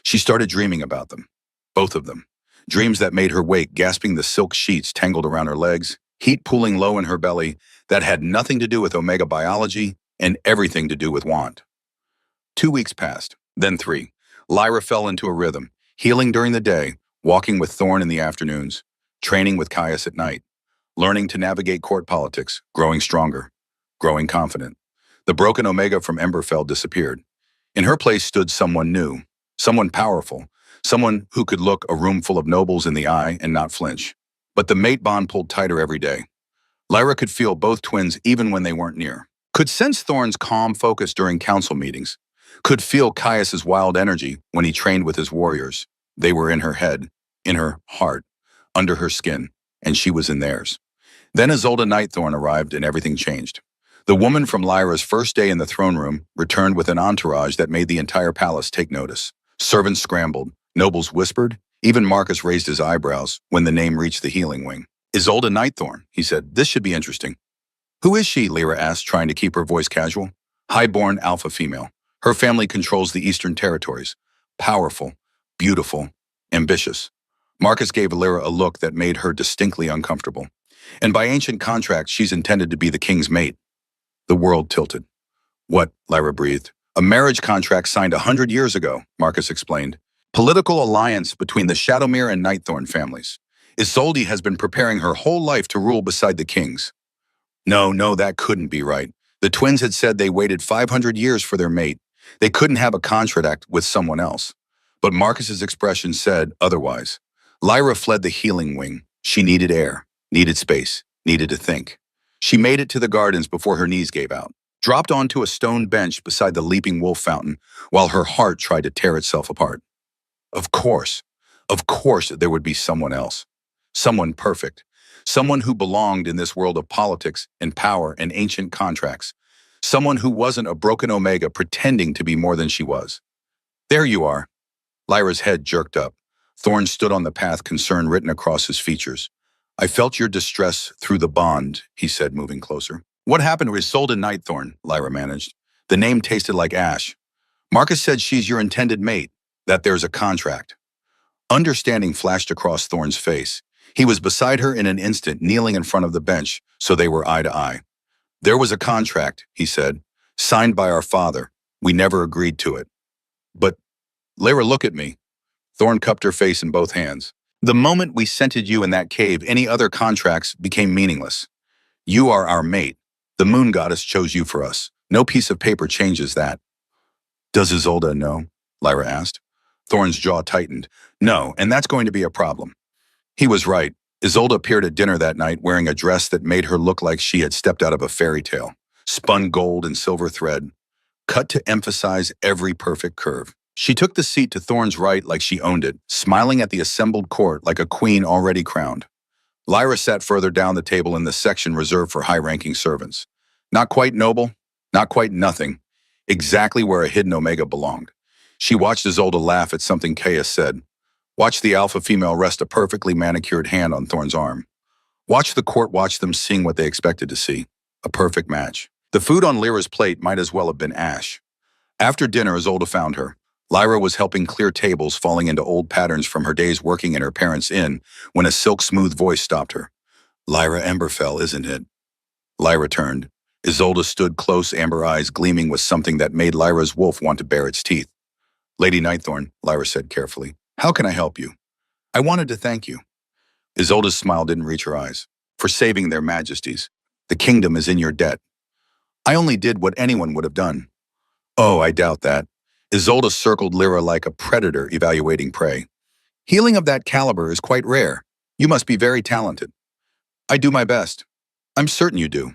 She started dreaming about them. Both of them. Dreams that made her wake, gasping the silk sheets tangled around her legs, heat pooling low in her belly, that had nothing to do with Omega biology and everything to do with want. 2 weeks passed, then 3. Lyra fell into a rhythm, healing during the day, walking with Thorne in the afternoons, training with Caius at night, learning to navigate court politics, growing stronger, growing confident. The broken Omega from Emberfell disappeared. In her place stood someone new, someone powerful, someone who could look a room full of nobles in the eye and not flinch. But the mate bond pulled tighter every day. Lyra could feel both twins even when they weren't near. Could sense Thorne's calm focus during council meetings. Could feel Caius's wild energy when he trained with his warriors. They were in her head, in her heart, under her skin, and she was in theirs. Then Isolde Nightthorne arrived and everything changed. The woman from Lyra's first day in the throne room returned with an entourage that made the entire palace take notice. Servants scrambled, nobles whispered, even Marcus raised his eyebrows when the name reached the healing wing. "Isolde Nightthorne," he said. "This should be interesting." "Who is she?" Lyra asked, trying to keep her voice casual. "Highborn alpha female. Her family controls the Eastern Territories. Powerful, beautiful, ambitious." Marcus gave Lyra a look that made her distinctly uncomfortable. "And by ancient contract, she's intended to be the king's mate." The world tilted. "What?" Lyra breathed. "A marriage contract signed 100 years ago," Marcus explained. "Political alliance between the Shadowmere and Nightthorne families. Isolde has been preparing her whole life to rule beside the kings." No, that couldn't be right. The twins had said they waited 500 years for their mate. They couldn't have a contract with someone else. But Marcus's expression said otherwise. Lyra fled the healing wing. She needed air, needed space, needed to think. She made it to the gardens before her knees gave out, dropped onto a stone bench beside the leaping wolf fountain while her heart tried to tear itself apart. Of course there would be someone else. Someone perfect. Someone who belonged in this world of politics and power and ancient contracts. Someone who wasn't a broken Omega pretending to be more than she was. "There you are." Lyra's head jerked up. Thorne stood on the path, concern written across his features. "I felt your distress through the bond," he said, moving closer. "What happened to Isolde Nightthorne?" Lyra managed. The name tasted like ash. "Marcus said she's your intended mate, that there's a contract." Understanding flashed across Thorne's face. He was beside her in an instant, kneeling in front of the bench, so they were eye to eye. "There was a contract," he said, "signed by our father. We never agreed to it." "But, Lyra, look at me." Thorne cupped her face in both hands. "The moment we scented you in that cave, any other contracts became meaningless. You are our mate. The moon goddess chose you for us. No piece of paper changes that." "Does Isolde know?" Lyra asked. Thorne's jaw tightened. "No, and that's going to be a problem." He was right. Isolde appeared at dinner that night wearing a dress that made her look like she had stepped out of a fairy tale. Spun gold and silver thread, cut to emphasize every perfect curve. She took the seat to Thorne's right like she owned it, smiling at the assembled court like a queen already crowned. Lyra sat further down the table in the section reserved for high-ranking servants. Not quite noble, not quite nothing, exactly where a hidden Omega belonged. She watched Isolde laugh at something Caius said. Watch the alpha female rest a perfectly manicured hand on Thorne's arm. Watch the court watch them seeing what they expected to see. A perfect match. The food on Lyra's plate might as well have been ash. After dinner, Isolde found her. Lyra was helping clear tables falling into old patterns from her days working in her parents' inn when a silk-smooth voice stopped her. Lyra Emberfell, isn't it? Lyra turned. Isolde stood close, amber eyes gleaming with something that made Lyra's wolf want to bare its teeth. Lady Nightthorne, Lyra said carefully, how can I help you? I wanted to thank you. Isolde's smile didn't reach her eyes. For saving their majesties. The kingdom is in your debt. I only did what anyone would have done. Oh, I doubt that. Isolde circled Lyra like a predator evaluating prey. Healing of that caliber is quite rare. You must be very talented. I do my best. I'm certain you do.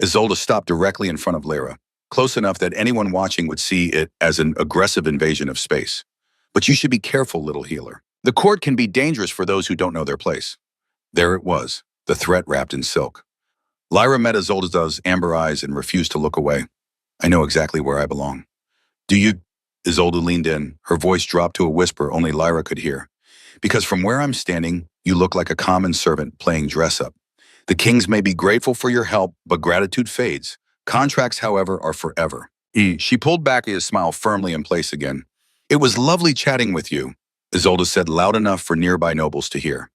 Isolde stopped directly in front of Lyra, close enough that anyone watching would see it as an aggressive invasion of space. But you should be careful, little healer. The court can be dangerous for those who don't know their place. There it was, the threat wrapped in silk. Lyra met Isolde's amber eyes and refused to look away. I know exactly where I belong. Do you? Isolde leaned in, her voice dropped to a whisper only Lyra could hear. Because from where I'm standing, you look like a common servant playing dress-up. The kings may be grateful for your help, but gratitude fades. Contracts, however, are forever. She pulled back his smile firmly in place again. It was lovely chatting with you, Isolde said loud enough for nearby nobles to hear.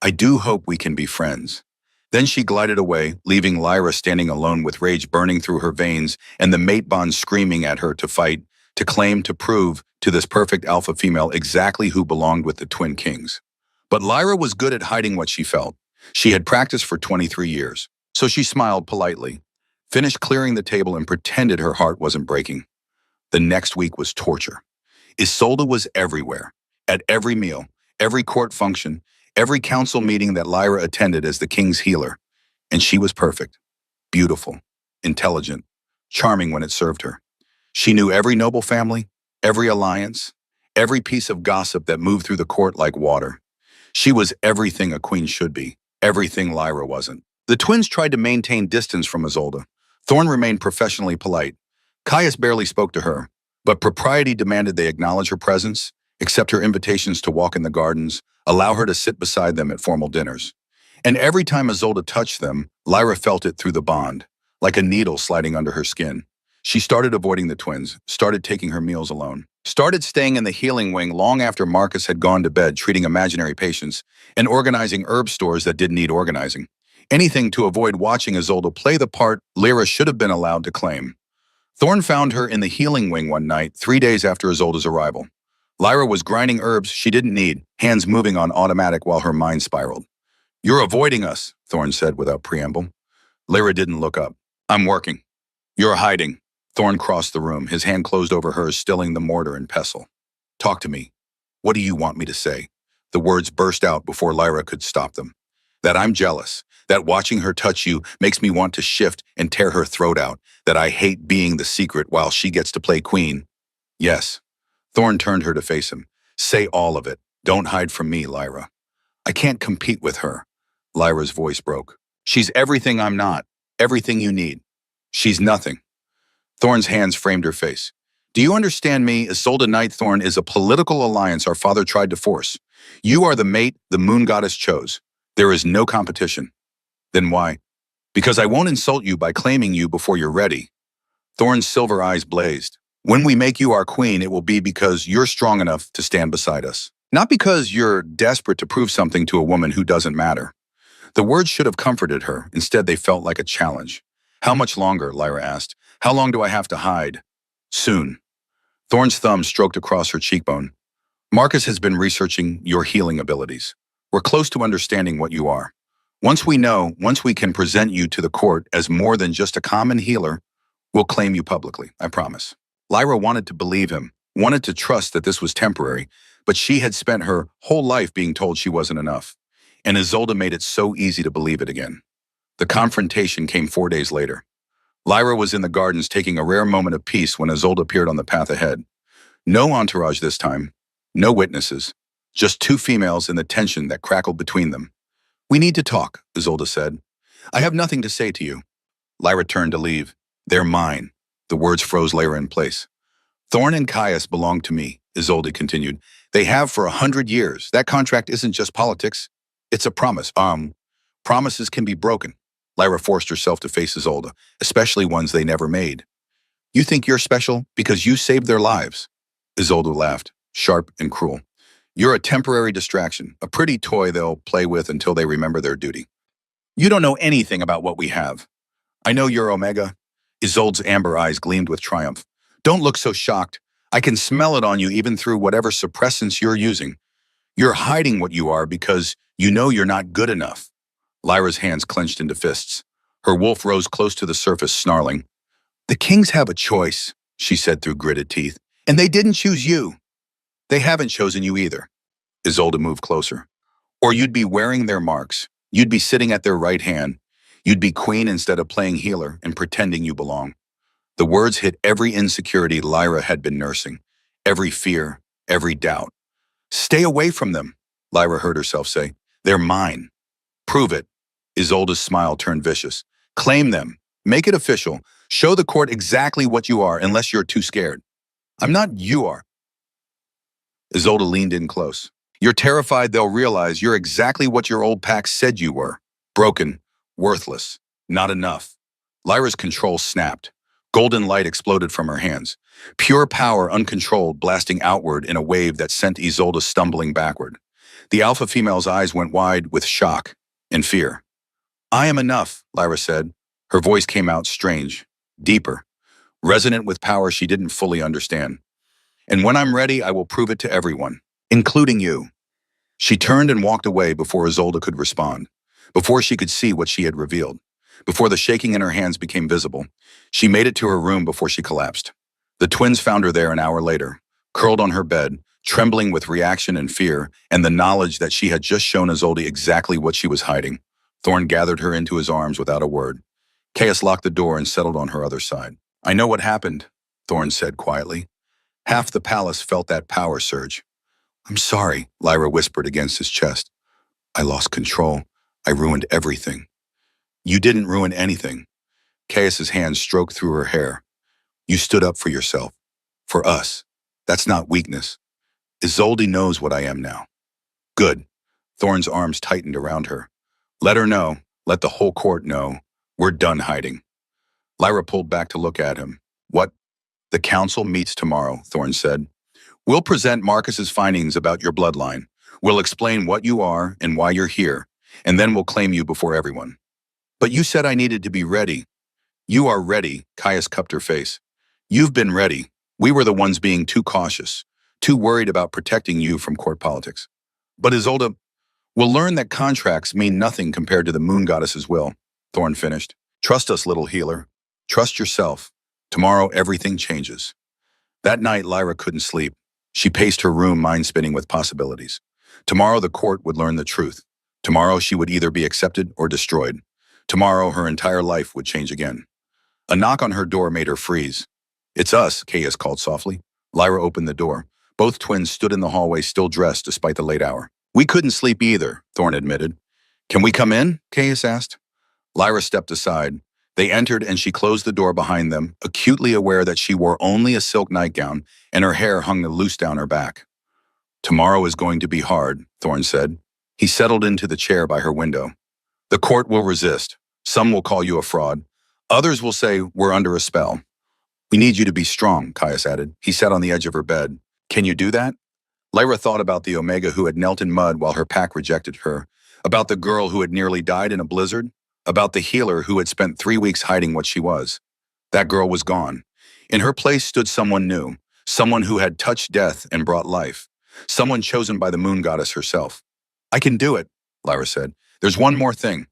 I do hope we can be friends. Then she glided away, leaving Lyra standing alone with rage burning through her veins and the mate bond screaming at her to fight, to claim, to prove to this perfect alpha female exactly who belonged with the Twin Kings. But Lyra was good at hiding what she felt. She had practiced for 23 years, so she smiled politely, finished clearing the table and pretended her heart wasn't breaking. The next week was torture. Isolde was everywhere, at every meal, every court function, every council meeting that Lyra attended as the king's healer. And she was perfect, beautiful, intelligent, charming when it served her. She knew every noble family, every alliance, every piece of gossip that moved through the court like water. She was everything a queen should be, everything Lyra wasn't. The twins tried to maintain distance from Isolde. Thorne remained professionally polite. Caius barely spoke to her, but propriety demanded they acknowledge her presence, accept her invitations to walk in the gardens, allow her to sit beside them at formal dinners. And every time Isolde touched them, Lyra felt it through the bond, like a needle sliding under her skin. She started avoiding the twins, started taking her meals alone, started staying in the healing wing long after Marcus had gone to bed treating imaginary patients, and organizing herb stores that didn't need organizing. Anything to avoid watching Isolde play the part Lyra should have been allowed to claim. Thorne found her in the healing wing one night, 3 days after Isolde's arrival. Lyra was grinding herbs she didn't need, hands moving on automatic while her mind spiraled. You're avoiding us, Thorne said without preamble. Lyra didn't look up. I'm working. You're hiding. Thorne crossed the room, his hand closed over hers, stilling the mortar and pestle. Talk to me. What do you want me to say? The words burst out before Lyra could stop them. That I'm jealous, that watching her touch you makes me want to shift and tear her throat out, that I hate being the secret while she gets to play queen. Yes. Thorne turned her to face him. Say all of it. Don't hide from me, Lyra. I can't compete with her. Lyra's voice broke. She's everything I'm not, everything you need. She's nothing. Thorne's hands framed her face. Do you understand me? Isolde Nightthorne is a political alliance our father tried to force. You are the mate the moon goddess chose. There is no competition. Then why? Because I won't insult you by claiming you before you're ready. Thorne's silver eyes blazed. When we make you our queen, it will be because you're strong enough to stand beside us. Not because you're desperate to prove something to a woman who doesn't matter. The words should have comforted her. Instead, they felt like a challenge. How much longer? Lyra asked. How long do I have to hide? Soon. Thorne's thumb stroked across her cheekbone. Marcus has been researching your healing abilities. We're close to understanding what you are. Once we know, once we can present you to the court as more than just a common healer, we'll claim you publicly, I promise. Lyra wanted to believe him, wanted to trust that this was temporary, but she had spent her whole life being told she wasn't enough. And Isolde made it so easy to believe it again. The confrontation came 4 days later. Lyra was in the gardens taking a rare moment of peace when Isolde appeared on the path ahead. No entourage this time. No witnesses. Just two females and the tension that crackled between them. We need to talk, Isolde said. I have nothing to say to you. Lyra turned to leave. They're mine. The words froze Lyra in place. Thorn and Caius belong to me, Isolde continued. They have for 100 years. That contract isn't just politics. It's a promise. Promises can be broken. Lyra forced herself to face Isolde, especially ones they never made. You think you're special because you saved their lives. Isolde laughed, sharp and cruel. You're a temporary distraction, a pretty toy they'll play with until they remember their duty. You don't know anything about what we have. I know you're Omega. Isolde's amber eyes gleamed with triumph. Don't look so shocked. I can smell it on you even through whatever suppressants you're using. You're hiding what you are because you know you're not good enough. Lyra's hands clenched into fists. Her wolf rose close to the surface, snarling. The kings have a choice, she said through gritted teeth, and they didn't choose you. They haven't chosen you either. Isolde moved closer. Or you'd be wearing their marks. You'd be sitting at their right hand. You'd be queen instead of playing healer and pretending you belong. The words hit every insecurity Lyra had been nursing, every fear, every doubt. Stay away from them, Lyra heard herself say. They're mine. Prove it. Isolde's smile turned vicious. Claim them. Make it official. Show the court exactly what you are unless you're too scared. I'm not, you are. Isolde leaned in close. You're terrified they'll realize you're exactly what your old pack said you were. Broken, worthless, not enough. Lyra's control snapped. Golden light exploded from her hands. Pure power uncontrolled, blasting outward in a wave that sent Isolde stumbling backward. The alpha female's eyes went wide with shock and fear. I am enough, Lyra said. Her voice came out strange, deeper, resonant with power she didn't fully understand. And when I'm ready, I will prove it to everyone, including you. She turned and walked away before Isolde could respond, before she could see what she had revealed, before the shaking in her hands became visible. She made it to her room before she collapsed. The twins found her there an hour later, curled on her bed, trembling with reaction and fear, and the knowledge that she had just shown Isolde exactly what she was hiding. Thorn gathered her into his arms without a word. Caius locked the door and settled on her other side. I know what happened, Thorn said quietly. Half the palace felt that power surge. I'm sorry, Lyra whispered against his chest. I lost control. I ruined everything. You didn't ruin anything. Caius's hand stroked through her hair. You stood up for yourself. For us. That's not weakness. Isolde knows what I am now. Good. Thorn's arms tightened around her. Let her know. Let the whole court know. We're done hiding. Lyra pulled back to look at him. What? The council meets tomorrow, Thorn said. We'll present Marcus's findings about your bloodline. We'll explain what you are and why you're here, and then we'll claim you before everyone. But you said I needed to be ready. You are ready, Caius cupped her face. You've been ready. We were the ones being too cautious, too worried about protecting you from court politics. But Isolde, we'll learn that contracts mean nothing compared to the moon goddess's will, Thorn finished. Trust us, little healer. Trust yourself. Tomorrow, everything changes. That night, Lyra couldn't sleep. She paced her room, mind-spinning with possibilities. Tomorrow, the court would learn the truth. Tomorrow, she would either be accepted or destroyed. Tomorrow, her entire life would change again. A knock on her door made her freeze. It's us, Caius called softly. Lyra opened the door. Both twins stood in the hallway, still dressed despite the late hour. We couldn't sleep either, Thorn admitted. Can we come in? Caius asked. Lyra stepped aside. They entered and she closed the door behind them, acutely aware that she wore only a silk nightgown and her hair hung loose down her back. Tomorrow is going to be hard, Thorn said. He settled into the chair by her window. The court will resist. Some will call you a fraud. Others will say we're under a spell. We need you to be strong, Caius added. He sat on the edge of her bed. Can you do that? Lyra thought about the Omega who had knelt in mud while her pack rejected her, about the girl who had nearly died in a blizzard, about the healer who had spent 3 weeks hiding what she was. That girl was gone. In her place stood someone new, someone who had touched death and brought life, someone chosen by the moon goddess herself. I can do it, Lyra said. There's one more thing.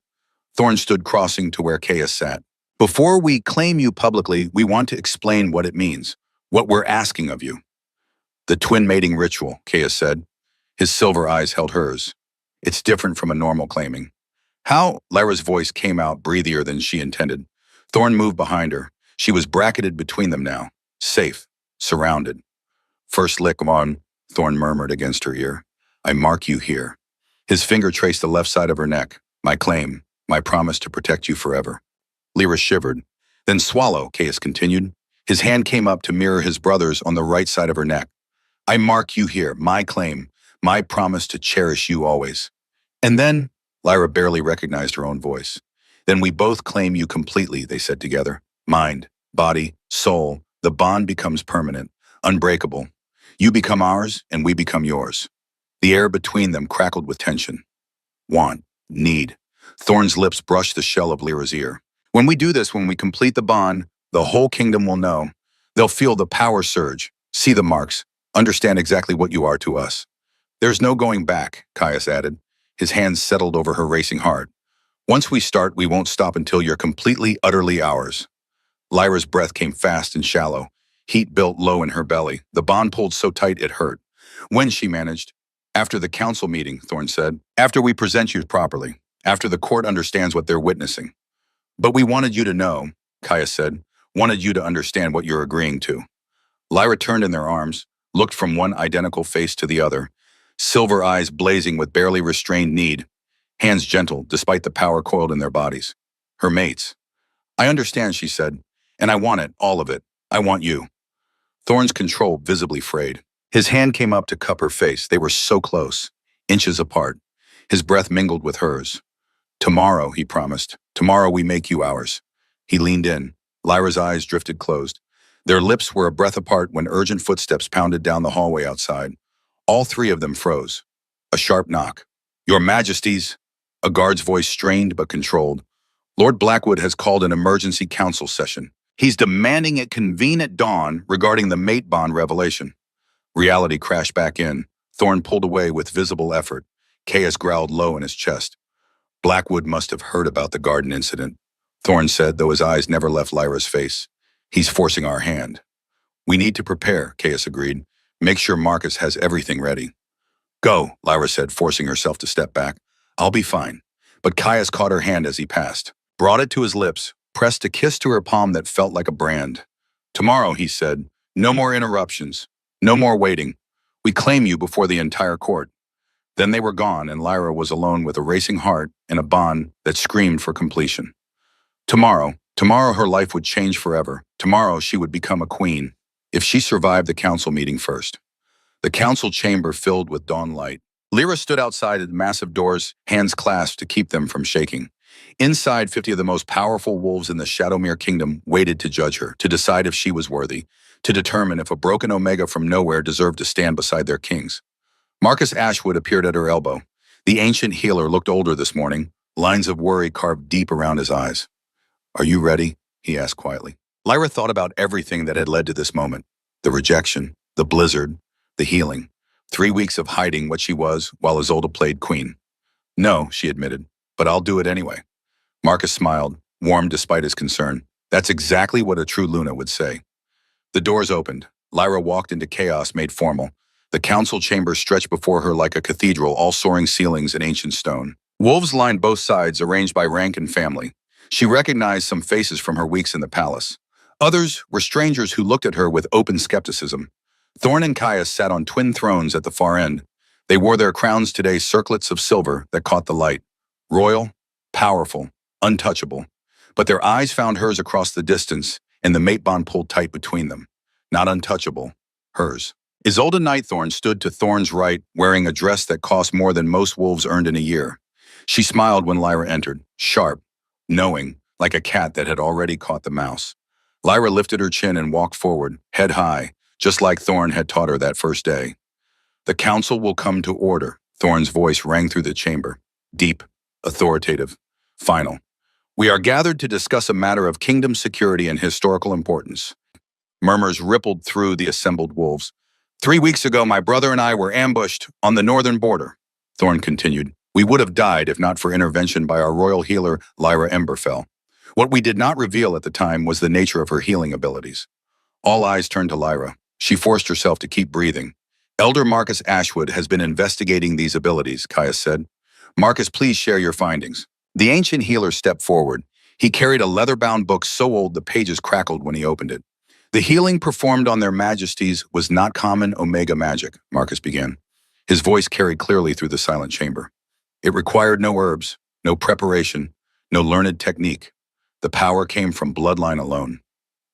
Thorn stood crossing to where Caius sat. Before we claim you publicly, we want to explain what it means, what we're asking of you. The twin mating ritual, Caius said. His silver eyes held hers. It's different from a normal claiming. How? Lyra's voice came out breathier than she intended. Thorn moved behind her. She was bracketed between them now, safe, surrounded. First lick on, Thorn murmured against her ear. I mark you here. His finger traced the left side of her neck. My claim, my promise to protect you forever. Lyra shivered. Then swallow, Caius continued. His hand came up to mirror his brother's on the right side of her neck. I mark you here, my claim, my promise to cherish you always. And then, Lyra barely recognized her own voice. Then we both claim you completely, they said together. Mind, body, soul, the bond becomes permanent, unbreakable. You become ours, and we become yours. The air between them crackled with tension. Want, need. Thorn's lips brushed the shell of Lyra's ear. When we do this, when we complete the bond, the whole kingdom will know. They'll feel the power surge, see the marks, understand exactly what you are to us. There's no going back, Caius added. His hands settled over her racing heart. Once we start, we won't stop until you're completely, utterly ours. Lyra's breath came fast and shallow. Heat built low in her belly. The bond pulled so tight it hurt. When she managed, after the council meeting, Thorn said, after we present you properly, after the court understands what they're witnessing. But we wanted you to know, Caius said, wanted you to understand what you're agreeing to. Lyra turned in their arms, looked from one identical face to the other, silver eyes blazing with barely restrained need, hands gentle despite the power coiled in their bodies. Her mates. I understand, she said, and I want it, all of it. I want you. Thorn's control visibly frayed. His hand came up to cup her face. They were so close, inches apart. His breath mingled with hers. Tomorrow, he promised. Tomorrow we make you ours. He leaned in. Lyra's eyes drifted closed. Their lips were a breath apart when urgent footsteps pounded down the hallway outside. All three of them froze. A sharp knock. Your Majesties, a guard's voice strained but controlled. Lord Blackwood has called an emergency council session. He's demanding it convene at dawn regarding the mate bond revelation. Reality crashed back in. Thorn pulled away with visible effort. Caius growled low in his chest. Blackwood must have heard about the garden incident, Thorn said, though his eyes never left Lyra's face. He's forcing our hand. We need to prepare, Caius agreed. Make sure Marcus has everything ready. Go, Lyra said, forcing herself to step back. I'll be fine. But Caius caught her hand as he passed, brought it to his lips, pressed a kiss to her palm that felt like a brand. Tomorrow, he said, no more interruptions, no more waiting. We claim you before the entire court. Then they were gone, and Lyra was alone with a racing heart and a bond that screamed for completion. Tomorrow her life would change forever. Tomorrow she would become a queen, if she survived the council meeting first. The council chamber filled with dawn light. Lyra stood outside at the massive doors, hands clasped to keep them from shaking. Inside, 50 of the most powerful wolves in the Shadowmere Kingdom waited to judge her, to decide if she was worthy, to determine if a broken Omega from nowhere deserved to stand beside their kings. Marcus Ashwood appeared at her elbow. The ancient healer looked older this morning, lines of worry carved deep around his eyes. Are you ready? He asked quietly. Lyra thought about everything that had led to this moment. The rejection, the blizzard, the healing. 3 weeks of hiding what she was while Isolde played queen. No, she admitted, but I'll do it anyway. Marcus smiled, warm despite his concern. That's exactly what a true Luna would say. The doors opened. Lyra walked into chaos made formal. The council chamber stretched before her like a cathedral, all soaring ceilings in ancient stone. Wolves lined both sides, arranged by rank and family. She recognized some faces from her weeks in the palace. Others were strangers who looked at her with open skepticism. Thorn and Caius sat on twin thrones at the far end. They wore their crowns today circlets of silver that caught the light. Royal, powerful, untouchable. But their eyes found hers across the distance, and the mate bond pulled tight between them. Not untouchable, hers. Isolde Nightthorn stood to Thorn's right, wearing a dress that cost more than most wolves earned in a year. She smiled when Lyra entered, sharp, knowing, like a cat that had already caught the mouse. Lyra lifted her chin and walked forward, head high, just like Thorn had taught her that first day. The council will come to order, Thorn's voice rang through the chamber, deep, authoritative, final. We are gathered to discuss a matter of kingdom security and historical importance. Murmurs rippled through the assembled wolves. 3 weeks ago, my brother and I were ambushed on the northern border, Thorn continued. We would have died if not for intervention by our royal healer, Lyra Emberfell. What we did not reveal at the time was the nature of her healing abilities. All eyes turned to Lyra. She forced herself to keep breathing. Elder Marcus Ashwood has been investigating these abilities, Caius said. Marcus, please share your findings. The ancient healer stepped forward. He carried a leather-bound book so old the pages crackled when he opened it. The healing performed on their majesties was not common Omega magic, Marcus began. His voice carried clearly through the silent chamber. It required no herbs, no preparation, no learned technique. The power came from bloodline alone.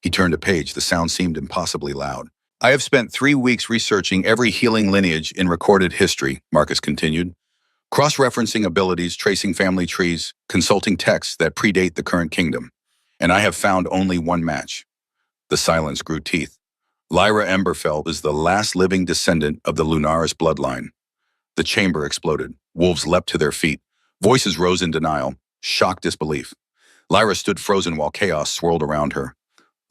He turned a page. The sound seemed impossibly loud. I have spent 3 weeks researching every healing lineage in recorded history, Marcus continued, cross-referencing abilities, tracing family trees, consulting texts that predate the current kingdom. And I have found only one match. The silence grew teeth. Lyra Emberfell is the last living descendant of the Lunaris bloodline. The chamber exploded. Wolves leapt to their feet. Voices rose in denial, shocked disbelief. Lyra stood frozen while chaos swirled around her.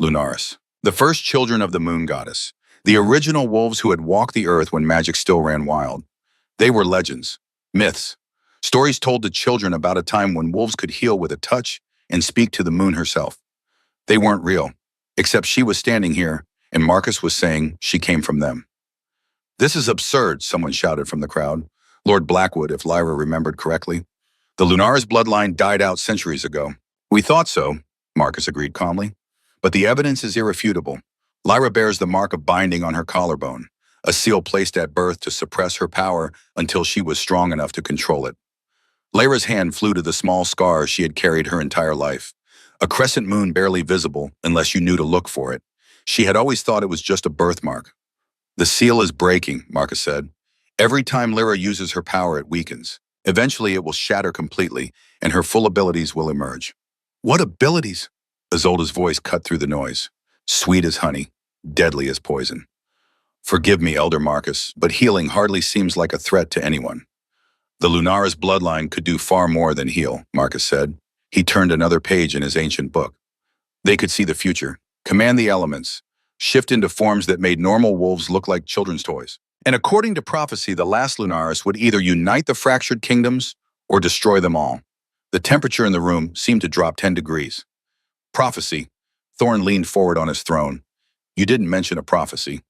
Lunaris, the first children of the moon goddess, the original wolves who had walked the earth when magic still ran wild. They were legends, myths, stories told to children about a time when wolves could heal with a touch and speak to the moon herself. They weren't real, except she was standing here, and Marcus was saying she came from them. This is absurd, someone shouted from the crowd. Lord Blackwood, if Lyra remembered correctly. The Lunaris bloodline died out centuries ago. We thought so, Marcus agreed calmly. But the evidence is irrefutable. Lyra bears the mark of binding on her collarbone, a seal placed at birth to suppress her power until she was strong enough to control it. Lyra's hand flew to the small scar she had carried her entire life, a crescent moon barely visible unless you knew to look for it. She had always thought it was just a birthmark. The seal is breaking, Marcus said. Every time Lyra uses her power, it weakens. Eventually, it will shatter completely, and her full abilities will emerge. What abilities? Isolde's voice cut through the noise. Sweet as honey, deadly as poison. Forgive me, Elder Marcus, but healing hardly seems like a threat to anyone. The Lunaris bloodline could do far more than heal, Marcus said. He turned another page in his ancient book. They could see the future, command the elements, shift into forms that made normal wolves look like children's toys. And according to prophecy, the last Lunaris would either unite the fractured kingdoms or destroy them all. The temperature in the room seemed to drop 10 degrees. Prophecy. Thorn leaned forward on his throne. You didn't mention a prophecy.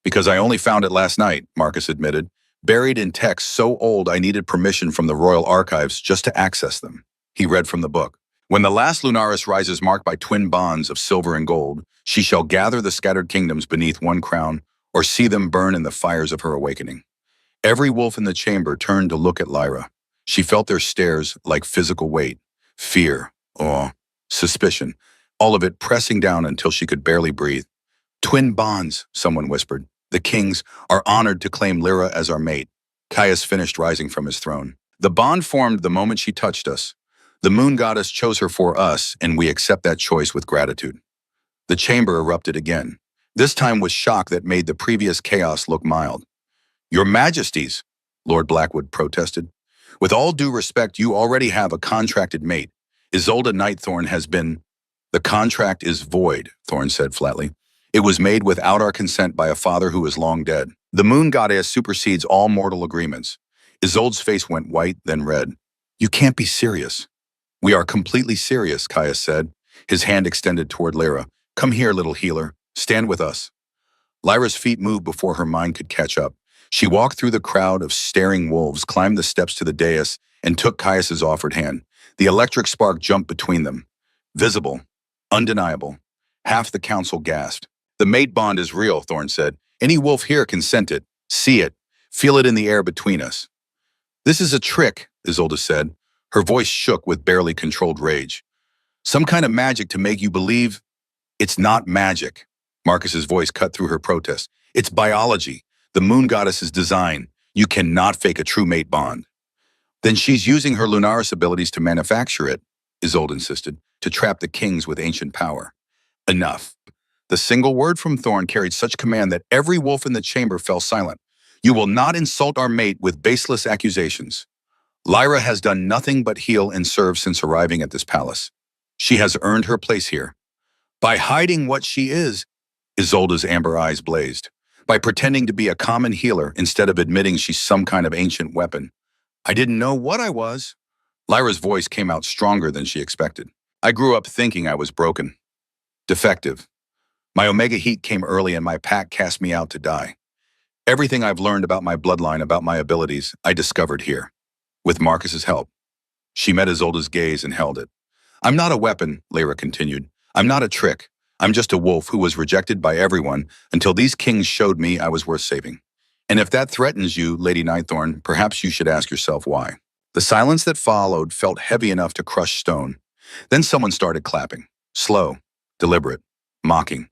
Because I only found it last night, Marcus admitted, buried in texts so old I needed permission from the royal archives just to access them. He read from the book. When the last Lunaris rises marked by twin bonds of silver and gold, she shall gather the scattered kingdoms beneath one crown or see them burn in the fires of her awakening. Every wolf in the chamber turned to look at Lyra. She felt their stares like physical weight, fear, awe, suspicion, all of it pressing down until she could barely breathe. Twin bonds, someone whispered. The kings are honored to claim Lyra as our mate. Caius finished rising from his throne. The bond formed the moment she touched us. The moon goddess chose her for us, and we accept that choice with gratitude. The chamber erupted again, this time with shock that made the previous chaos look mild. Your Majesties, Lord Blackwood protested. With all due respect, you already have a contracted mate. Isolde Nightthorn has been... The contract is void, Thorn said flatly. It was made without our consent by a father who is long dead. The moon goddess supersedes all mortal agreements. Isolde's face went white, then red. You can't be serious. We are completely serious, Caius said, his hand extended toward Lyra. Come here, little healer. Stand with us. Lyra's feet moved before her mind could catch up. She walked through the crowd of staring wolves, climbed the steps to the dais, and took Caius's offered hand. The electric spark jumped between them. Visible, undeniable. Half the council gasped. The mate bond is real, Thorn said. Any wolf here can scent it, see it, feel it in the air between us. This is a trick, Isolde said. Her voice shook with barely controlled rage. Some kind of magic to make you believe it's not magic. Marcus's voice cut through her protest. It's biology, the moon goddess's design. You cannot fake a true mate bond. Then she's using her Lunaris abilities to manufacture it, Isolde insisted, to trap the kings with ancient power. Enough. The single word from Thorn carried such command that every wolf in the chamber fell silent. You will not insult our mate with baseless accusations. Lyra has done nothing but heal and serve since arriving at this palace. She has earned her place here. By hiding what she is, Isolde's amber eyes blazed. By pretending to be a common healer instead of admitting she's some kind of ancient weapon. I didn't know what I was. Lyra's voice came out stronger than she expected. I grew up thinking I was broken. Defective. My Omega heat came early and my pack cast me out to die. Everything I've learned about my bloodline, about my abilities, I discovered here. With Marcus's help. She met Isolde's gaze and held it. I'm not a weapon, Lyra continued. I'm not a trick. I'm just a wolf who was rejected by everyone until these kings showed me I was worth saving. And if that threatens you, Lady Nightthorn, perhaps you should ask yourself why. The silence that followed felt heavy enough to crush stone. Then someone started clapping. Slow, deliberate, mocking.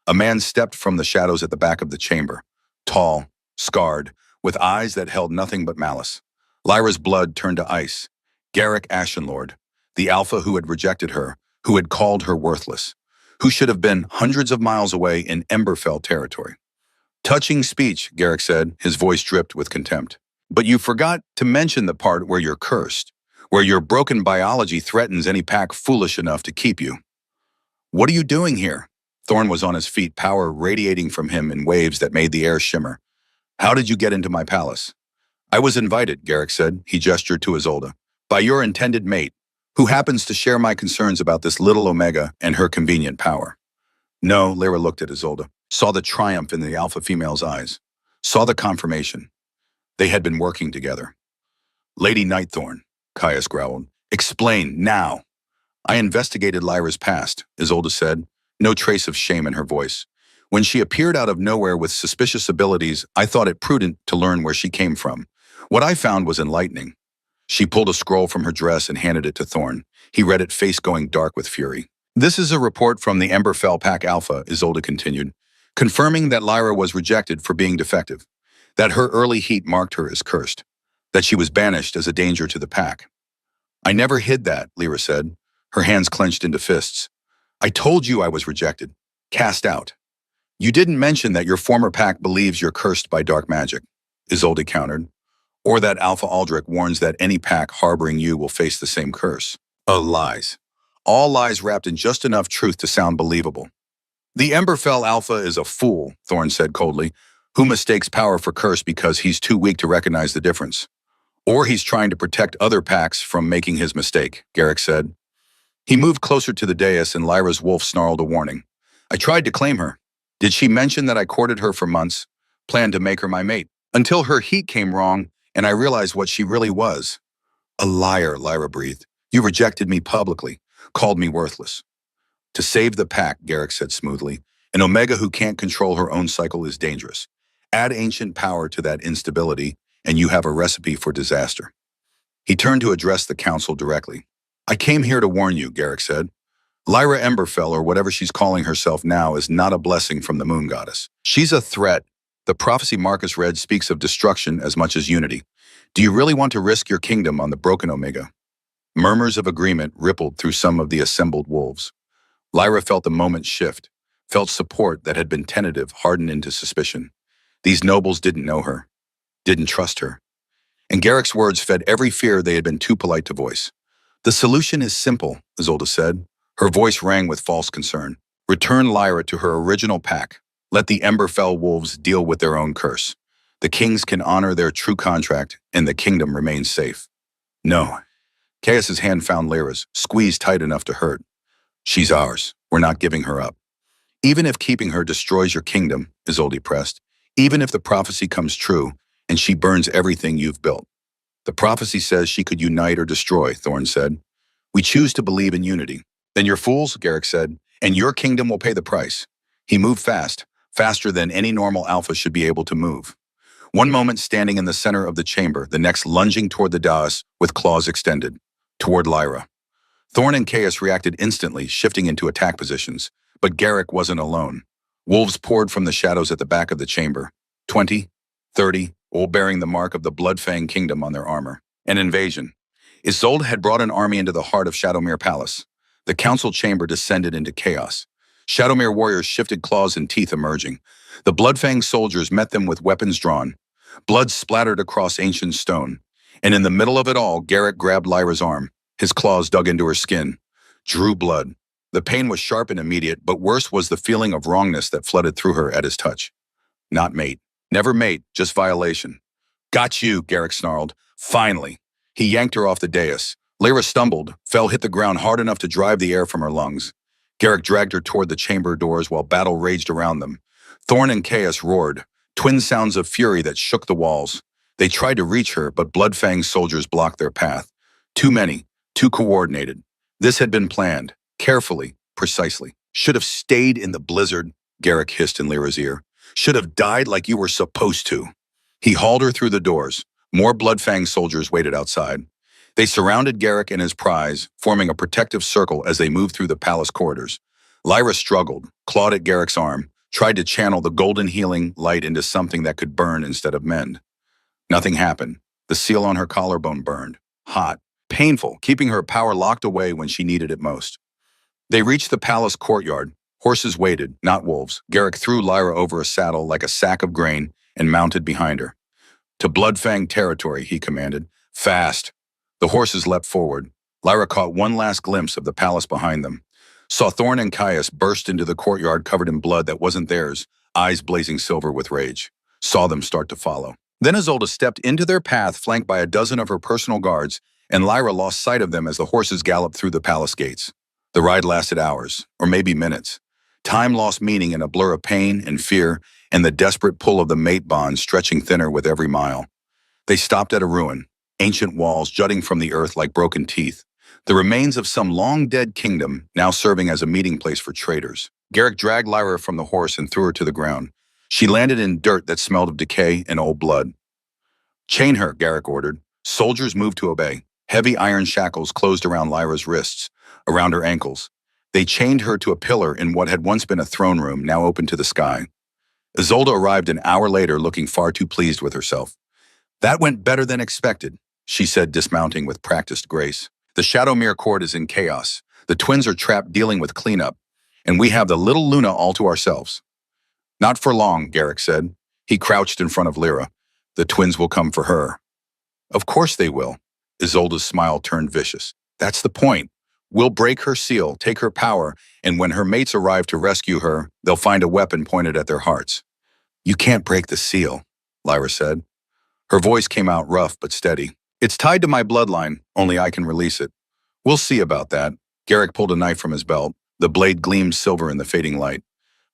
A man stepped from the shadows at the back of the chamber. Tall, scarred, with eyes that held nothing but malice. Lyra's blood turned to ice. Garrick Ashenlord, the alpha who had rejected her, who had called her worthless, who should have been hundreds of miles away in Emberfell territory. Touching speech, Garrick said, his voice dripped with contempt. But you forgot to mention the part where you're cursed, where your broken biology threatens any pack foolish enough to keep you. What are you doing here? Thorn was on his feet, power radiating from him in waves that made the air shimmer. How did you get into my palace? I was invited, Garrick said. He gestured to Isolde. By your intended mate, who happens to share my concerns about this little Omega and her convenient power. No, Lyra looked at Isolde, saw the triumph in the alpha female's eyes, saw the confirmation. They had been working together. Lady Nightthorn, Caius growled. Explain, now. I investigated Lyra's past, Isolde said, no trace of shame in her voice. When she appeared out of nowhere with suspicious abilities, I thought it prudent to learn where she came from. What I found was enlightening. She pulled a scroll from her dress and handed it to Thorn. He read it, face going dark with fury. This is a report from the Emberfell Pack Alpha, Isolde continued, confirming that Lyra was rejected for being defective, that her early heat marked her as cursed, that she was banished as a danger to the pack. I never hid that, Lyra said, her hands clenched into fists. I told you I was rejected, cast out. You didn't mention that your former pack believes you're cursed by dark magic, Isolde countered, or that Alpha Aldrich warns that any pack harboring you will face the same curse. Oh, lies. All lies wrapped in just enough truth to sound believable. The Emberfell Alpha is a fool, Thorn said coldly, who mistakes power for curse because he's too weak to recognize the difference. Or he's trying to protect other packs from making his mistake, Garrick said. He moved closer to the dais and Lyra's wolf snarled a warning. I tried to claim her. Did she mention that I courted her for months, planned to make her my mate, until her heat came wrong and I realized what she really was? A liar, Lyra breathed. You rejected me publicly, called me worthless. To save the pack, Garrick said smoothly, an Omega who can't control her own cycle is dangerous. Add ancient power to that instability, and you have a recipe for disaster. He turned to address the council directly. I came here to warn you, Garrick said. Lyra Emberfell, or whatever she's calling herself now, is not a blessing from the moon goddess. She's a threat. The prophecy Marcus read speaks of destruction as much as unity. Do you really want to risk your kingdom on the broken Omega? Murmurs of agreement rippled through some of the assembled wolves. Lyra felt the moment shift, felt support that had been tentative harden into suspicion. These nobles didn't know her, didn't trust her. And Garrick's words fed every fear they had been too polite to voice. The solution is simple, Isolde said. Her voice rang with false concern. Return Lyra to her original pack. Let the Emberfell wolves deal with their own curse. The kings can honor their true contract, and the kingdom remains safe. No. Caius's hand found Lyra's, squeezed tight enough to hurt. She's ours. We're not giving her up. Even if keeping her destroys your kingdom, Isolde pressed, even if the prophecy comes true and she burns everything you've built. The prophecy says she could unite or destroy, Thorn said. We choose to believe in unity. Then you're fools, Garrick said, and your kingdom will pay the price. He moved fast, faster than any normal alpha should be able to move. One moment standing in the center of the chamber, the next lunging toward the dais with claws extended, toward Lyra. Thorn and Caius reacted instantly, shifting into attack positions, but Garrick wasn't alone. Wolves poured from the shadows at the back of the chamber, 20, 30, all bearing the mark of the Bloodfang Kingdom on their armor. An invasion. Isolde had brought an army into the heart of Shadowmere Palace. The council chamber descended into chaos. Shadowmere warriors shifted, claws and teeth emerging. The Bloodfang soldiers met them with weapons drawn. Blood splattered across ancient stone. And in the middle of it all, Garrick grabbed Lyra's arm. His claws dug into her skin. Drew blood. The pain was sharp and immediate, but worse was the feeling of wrongness that flooded through her at his touch. Not mate. Never mate, just violation. Got you, Garrick snarled. Finally. He yanked her off the dais. Lyra stumbled, fell, hit the ground hard enough to drive the air from her lungs. Garrick dragged her toward the chamber doors while battle raged around them. Thorn and Caius roared, twin sounds of fury that shook the walls. They tried to reach her, but Bloodfang's soldiers blocked their path. Too many, too coordinated. This had been planned, carefully, precisely. Should have stayed in the blizzard, Garrick hissed in Lyra's ear. Should have died like you were supposed to. He hauled her through the doors. More Bloodfang soldiers waited outside. They surrounded Garrick and his prize, forming a protective circle as they moved through the palace corridors. Lyra struggled, clawed at Garrick's arm, tried to channel the golden healing light into something that could burn instead of mend. Nothing happened. The seal on her collarbone burned. Hot. Painful, keeping her power locked away when she needed it most. They reached the palace courtyard. Horses waited, not wolves. Garrick threw Lyra over a saddle like a sack of grain and mounted behind her. To Bloodfang territory, he commanded. Fast. The horses leapt forward. Lyra caught one last glimpse of the palace behind them. Saw Thorn and Caius burst into the courtyard covered in blood that wasn't theirs, eyes blazing silver with rage. Saw them start to follow. Then Isolde stepped into their path, flanked by a dozen of her personal guards, and Lyra lost sight of them as the horses galloped through the palace gates. The ride lasted hours, or maybe minutes. Time lost meaning in a blur of pain and fear, and the desperate pull of the mate bond stretching thinner with every mile. They stopped at a ruin, ancient walls jutting from the earth like broken teeth, the remains of some long-dead kingdom now serving as a meeting place for traitors. Garrick dragged Lyra from the horse and threw her to the ground. She landed in dirt that smelled of decay and old blood. Chain her, Garrick ordered. Soldiers moved to obey. Heavy iron shackles closed around Lyra's wrists, around her ankles. They chained her to a pillar in what had once been a throne room, now open to the sky. Isolde arrived an hour later looking far too pleased with herself. That went better than expected, she said, dismounting with practiced grace. The Shadowmere court is in chaos. The twins are trapped dealing with cleanup, and we have the little Luna all to ourselves. Not for long, Garrick said. He crouched in front of Lyra. The twins will come for her. Of course they will. Isolde's smile turned vicious. That's the point. We'll break her seal, take her power, and when her mates arrive to rescue her, they'll find a weapon pointed at their hearts. You can't break the seal, Lyra said. Her voice came out rough but steady. It's tied to my bloodline, only I can release it. We'll see about that. Garrick pulled a knife from his belt. The blade gleamed silver in the fading light.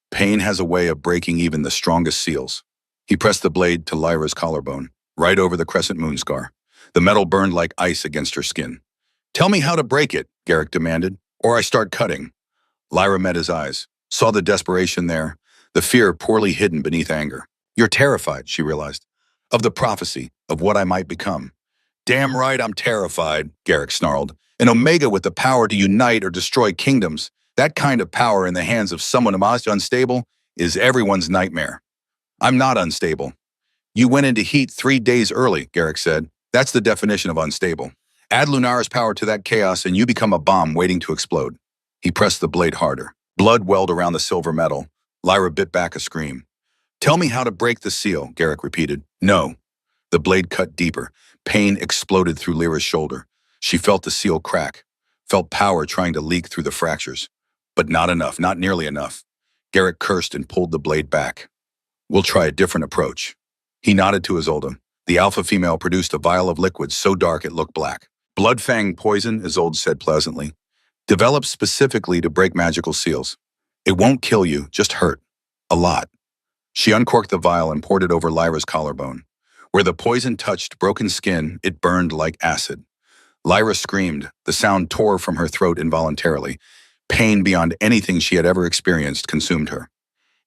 Pain has a way of breaking even the strongest seals. He pressed the blade to Lyra's collarbone, right over the crescent moon scar. The metal burned like ice against her skin. Tell me how to break it, Garrick demanded, or I start cutting. Lyra met his eyes, saw the desperation there, the fear poorly hidden beneath anger. You're terrified, she realized, of the prophecy, of what I might become. Damn right I'm terrified, Garrick snarled. An Omega with the power to unite or destroy kingdoms, that kind of power in the hands of someone unstable, is everyone's nightmare. I'm not unstable. You went into heat 3 days early, Garrick said. That's the definition of unstable. Add Lunara's power to that chaos and you become a bomb waiting to explode. He pressed the blade harder. Blood welled around the silver metal. Lyra bit back a scream. Tell me how to break the seal, Garrick repeated. No. The blade cut deeper. Pain exploded through Lyra's shoulder. She felt the seal crack, felt power trying to leak through the fractures. But not enough, not nearly enough. Garrick cursed and pulled the blade back. We'll try a different approach. He nodded to Isolde. The alpha female produced a vial of liquid so dark it looked black. Bloodfang poison, Isolde said pleasantly. Developed specifically to break magical seals. It won't kill you, just hurt. A lot. She uncorked the vial and poured it over Lyra's collarbone. Where the poison touched broken skin, it burned like acid. Lyra screamed. The sound tore from her throat involuntarily. Pain beyond anything she had ever experienced consumed her.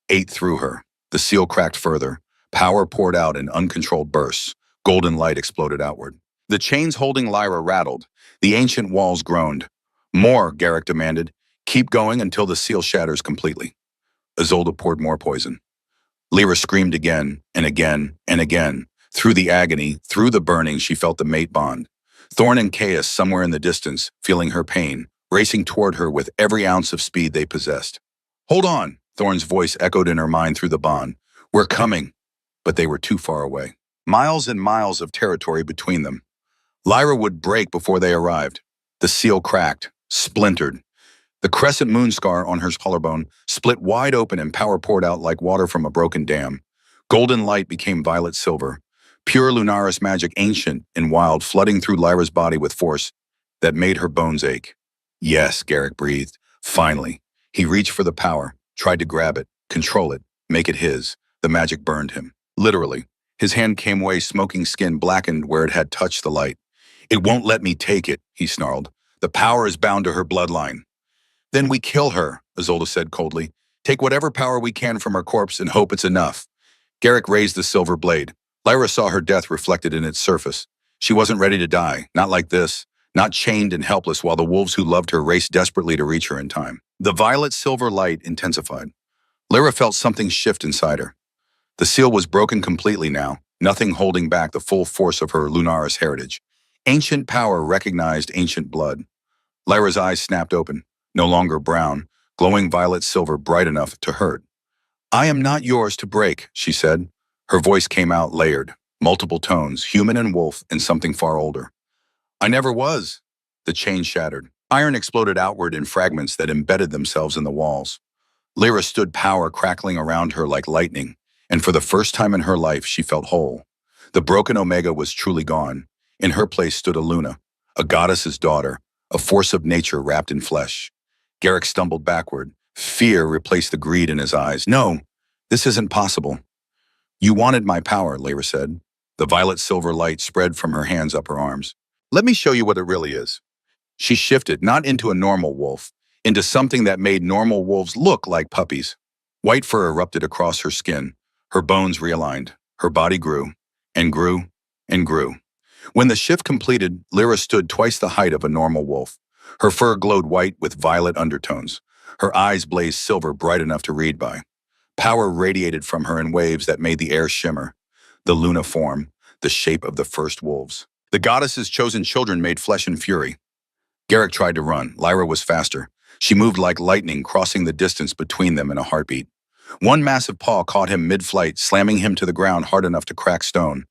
Ate through her. The seal cracked further. Power poured out in uncontrolled bursts. Golden light exploded outward. The chains holding Lyra rattled. The ancient walls groaned. More, Garrick demanded. Keep going until the seal shatters completely. Isolde poured more poison. Lyra screamed again and again and again. Through the agony, through the burning, she felt the mate bond. Thorn and Caius, somewhere in the distance, feeling her pain, racing toward her with every ounce of speed they possessed. Hold on, Thorn's voice echoed in her mind through the bond. We're coming. But they were too far away. Miles and miles of territory between them. Lyra would break before they arrived. The seal cracked, splintered. The crescent moon scar on her collarbone split wide open and power poured out like water from a broken dam. Golden light became violet silver. Pure Lunaris magic, ancient and wild, flooding through Lyra's body with force that made her bones ache. Yes, Garrick breathed. Finally. He reached for the power, tried to grab it, control it, make it his. The magic burned him. Literally. His hand came away, smoking skin blackened where it had touched the light. It won't let me take it, he snarled. The power is bound to her bloodline. Then we kill her, Isolde said coldly. Take whatever power we can from her corpse and hope it's enough. Garrick raised the silver blade. Lyra saw her death reflected in its surface. She wasn't ready to die, not like this, not chained and helpless while the wolves who loved her raced desperately to reach her in time. The violet silver light intensified. Lyra felt something shift inside her. The seal was broken completely now, nothing holding back the full force of her Lunaris heritage. Ancient power recognized ancient blood. Lyra's eyes snapped open, no longer brown, glowing violet silver bright enough to hurt. I am not yours to break, she said. Her voice came out layered, multiple tones, human and wolf, and something far older. I never was. The chain shattered. Iron exploded outward in fragments that embedded themselves in the walls. Lyra stood, power crackling around her like lightning, and for the first time in her life she felt whole. The broken Omega was truly gone. In her place stood a Luna, a goddess's daughter, a force of nature wrapped in flesh. Garrick stumbled backward. Fear replaced the greed in his eyes. No, this isn't possible. You wanted my power, Lyra said. The violet silver light spread from her hands up her arms. Let me show you what it really is. She shifted, not into a normal wolf, into something that made normal wolves look like puppies. White fur erupted across her skin. Her bones realigned. Her body grew, and grew, and grew. When the shift completed, Lyra stood twice the height of a normal wolf. Her fur glowed white with violet undertones. Her eyes blazed silver bright enough to read by. Power radiated from her in waves that made the air shimmer. The Luna form, the shape of the first wolves. The goddess's chosen children made flesh and fury. Garrick tried to run. Lyra was faster. She moved like lightning, crossing the distance between them in a heartbeat. One massive paw caught him mid-flight, slamming him to the ground hard enough to crack stone.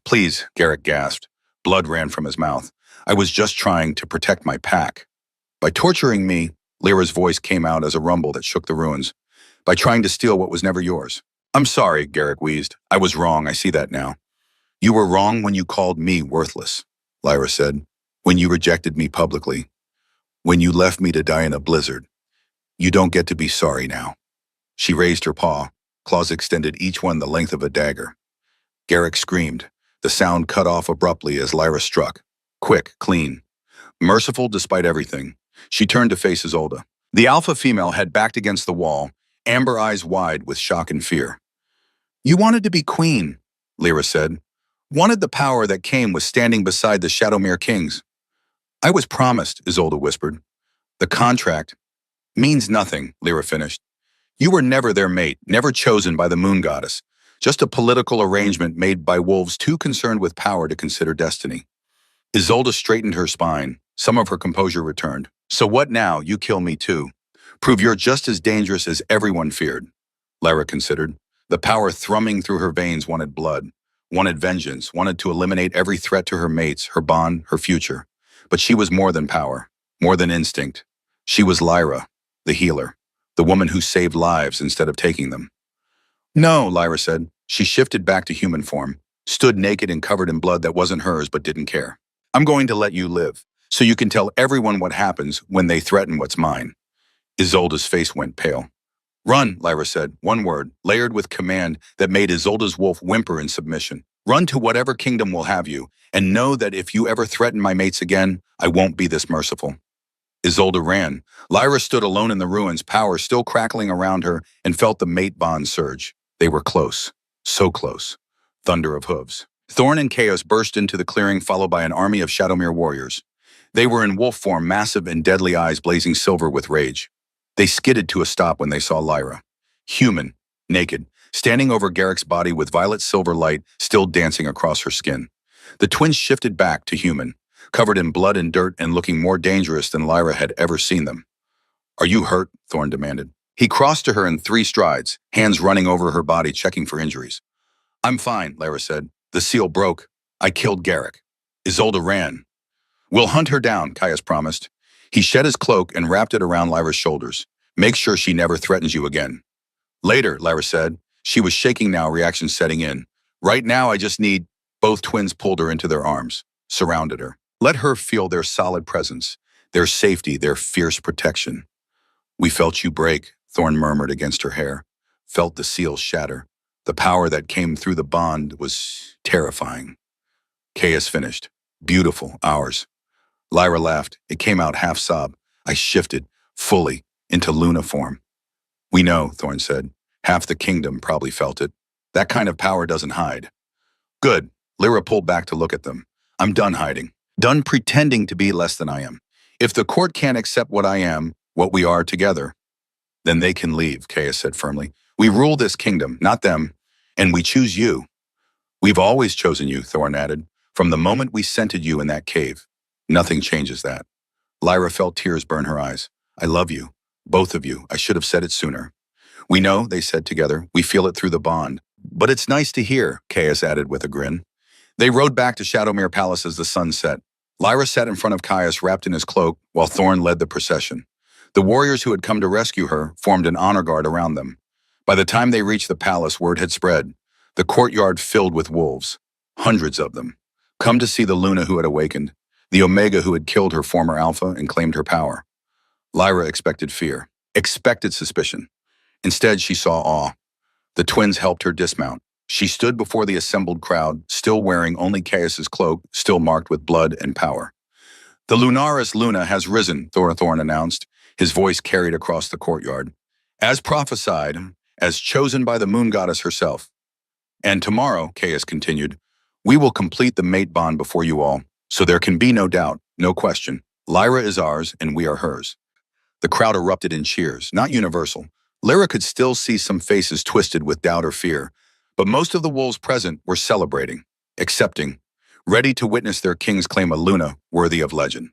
Please, Garrick gasped. Blood ran from his mouth. I was just trying to protect my pack. By torturing me, Lyra's voice came out as a rumble that shook the ruins. By trying to steal what was never yours. I'm sorry, Garrick wheezed. I was wrong, I see that now. You were wrong when you called me worthless, Lyra said. When you rejected me publicly. When you left me to die in a blizzard. You don't get to be sorry now. She raised her paw, claws extended each one the length of a dagger. Garrick screamed. The sound cut off abruptly as Lyra struck. Quick, clean. Merciful despite everything. She turned to face Isolde. The alpha female head backed against the wall, amber eyes wide with shock and fear. You wanted to be queen, Lyra said. Wanted the power that came with standing beside the Shadowmere kings. I was promised, Isolde whispered. The contract means nothing, Lyra finished. You were never their mate, never chosen by the moon goddess. Just a political arrangement made by wolves too concerned with power to consider destiny. Isolde straightened her spine. Some of her composure returned. So what now? You kill me too. Prove you're just as dangerous as everyone feared. Lyra considered. The power thrumming through her veins wanted blood, wanted vengeance, wanted to eliminate every threat to her mates, her bond, her future. But she was more than power, more than instinct. She was Lyra, the healer, the woman who saved lives instead of taking them. No, Lyra said. She shifted back to human form, stood naked and covered in blood that wasn't hers but didn't care. I'm going to let you live, so you can tell everyone what happens when they threaten what's mine. Isolde's face went pale. Run, Lyra said, one word, layered with command that made Isolde's wolf whimper in submission. Run to whatever kingdom will have you, and know that if you ever threaten my mates again, I won't be this merciful. Isolde ran. Lyra stood alone in the ruins, power still crackling around her, and felt the mate bond surge. They were close. So close. Thunder of hooves. Thorn and Chaos burst into the clearing, followed by an army of Shadowmere warriors. They were in wolf form, massive and deadly eyes blazing silver with rage. They skidded to a stop when they saw Lyra. Human, naked, standing over Garrick's body with violet silver light still dancing across her skin. The twins shifted back to human, covered in blood and dirt and looking more dangerous than Lyra had ever seen them. Are you hurt? Thorn demanded. He crossed to her in 3 strides, hands running over her body, checking for injuries. I'm fine, Lyra said. The seal broke. I killed Garrick. Isolde ran. We'll hunt her down, Caius promised. He shed his cloak and wrapped it around Lyra's shoulders. Make sure she never threatens you again. Later, Lyra said. She was shaking now, reaction setting in. Right now, I just need... Both twins pulled her into their arms, surrounded her. Let her feel their solid presence, their safety, their fierce protection. We felt you break, Thorn murmured against her hair. Felt the seal shatter. The power that came through the bond was terrifying. Caius finished. Beautiful, ours. Lyra laughed. It came out half sob. I shifted, fully, into Luna form. We know, Thorn said. Half the kingdom probably felt it. That kind of power doesn't hide. Good. Lyra pulled back to look at them. I'm done hiding. Done pretending to be less than I am. If the court can't accept what I am, what we are together, then they can leave, Caius said firmly. We rule this kingdom, not them, and we choose you. We've always chosen you, Thorn added, from the moment we scented you in that cave. Nothing changes that. Lyra felt tears burn her eyes. I love you. Both of you. I should have said it sooner. We know, they said together. We feel it through the bond. But it's nice to hear, Caius added with a grin. They rode back to Shadowmere Palace as the sun set. Lyra sat in front of Caius wrapped in his cloak while Thorn led the procession. The warriors who had come to rescue her formed an honor guard around them. By the time they reached the palace, word had spread. The courtyard filled with wolves. Hundreds of them. Come to see the Luna who had awakened. The Omega who had killed her former Alpha and claimed her power. Lyra expected fear. Expected suspicion. Instead, she saw awe. The twins helped her dismount. She stood before the assembled crowd, still wearing only Caius's cloak, still marked with blood and power. The Lunaris Luna has risen, Thorn announced, his voice carried across the courtyard. As prophesied, as chosen by the moon goddess herself. And tomorrow, Caius continued, we will complete the mate bond before you all, so there can be no doubt, no question. Lyra is ours and we are hers. The crowd erupted in cheers, not universal. Lyra could still see some faces twisted with doubt or fear, but most of the wolves present were celebrating, accepting, ready to witness their king's claim a Luna worthy of legend.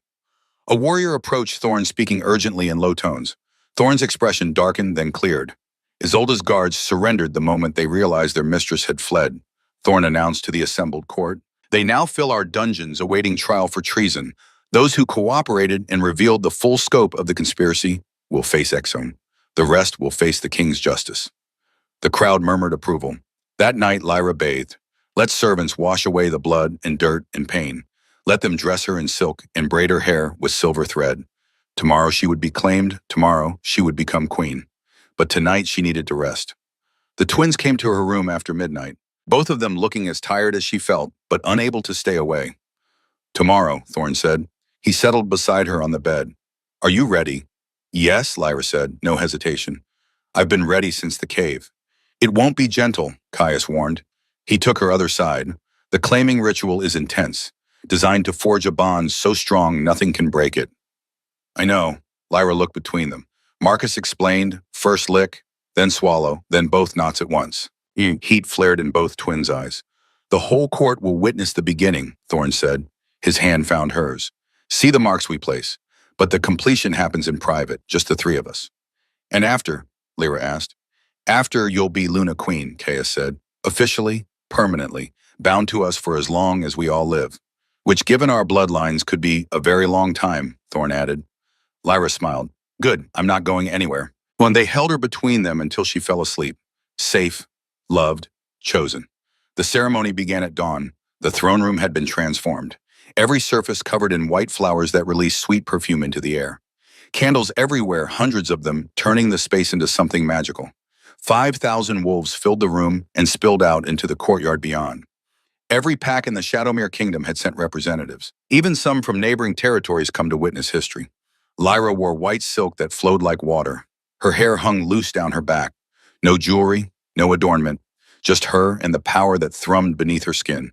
A warrior approached Thorn speaking urgently in low tones. Thorn's expression darkened, then cleared. Isolda's guards surrendered the moment they realized their mistress had fled, Thorn announced to the assembled court. They now fill our dungeons awaiting trial for treason. Those who cooperated and revealed the full scope of the conspiracy will face Exone. The rest will face the king's justice. The crowd murmured approval. That night, Lyra bathed. Let servants wash away the blood and dirt and pain. Let them dress her in silk and braid her hair with silver thread. Tomorrow she would be claimed. Tomorrow she would become queen. But tonight she needed to rest. The twins came to her room after midnight, both of them looking as tired as she felt, but unable to stay away. Tomorrow, Thorn said. He settled beside her on the bed. Are you ready? Yes, Lyra said, no hesitation. I've been ready since the cave. It won't be gentle, Caius warned. He took her other side. The claiming ritual is intense, designed to forge a bond so strong nothing can break it. I know, Lyra looked between them. Marcus explained, first lick, then swallow, then both knots at once. Heat flared in both twins' eyes. The whole court will witness the beginning, Thorn said. His hand found hers. See the marks we place, but the completion happens in private, just the three of us. And after, Lyra asked. After you'll be Luna Queen, Caius said. Officially, permanently, bound to us for as long as we all live. Which given our bloodlines could be a very long time, Thorn added. Lyra smiled. Good, I'm not going anywhere. When they held her between them until she fell asleep. Safe, loved, chosen. The ceremony began at dawn. The throne room had been transformed. Every surface covered in white flowers that released sweet perfume into the air. Candles everywhere, hundreds of them, turning the space into something magical. 5,000 wolves filled the room and spilled out into the courtyard beyond. Every pack in the Shadowmere Kingdom had sent representatives. Even some from neighboring territories come to witness history. Lyra wore white silk that flowed like water. Her hair hung loose down her back. No jewelry, no adornment, just her and the power that thrummed beneath her skin.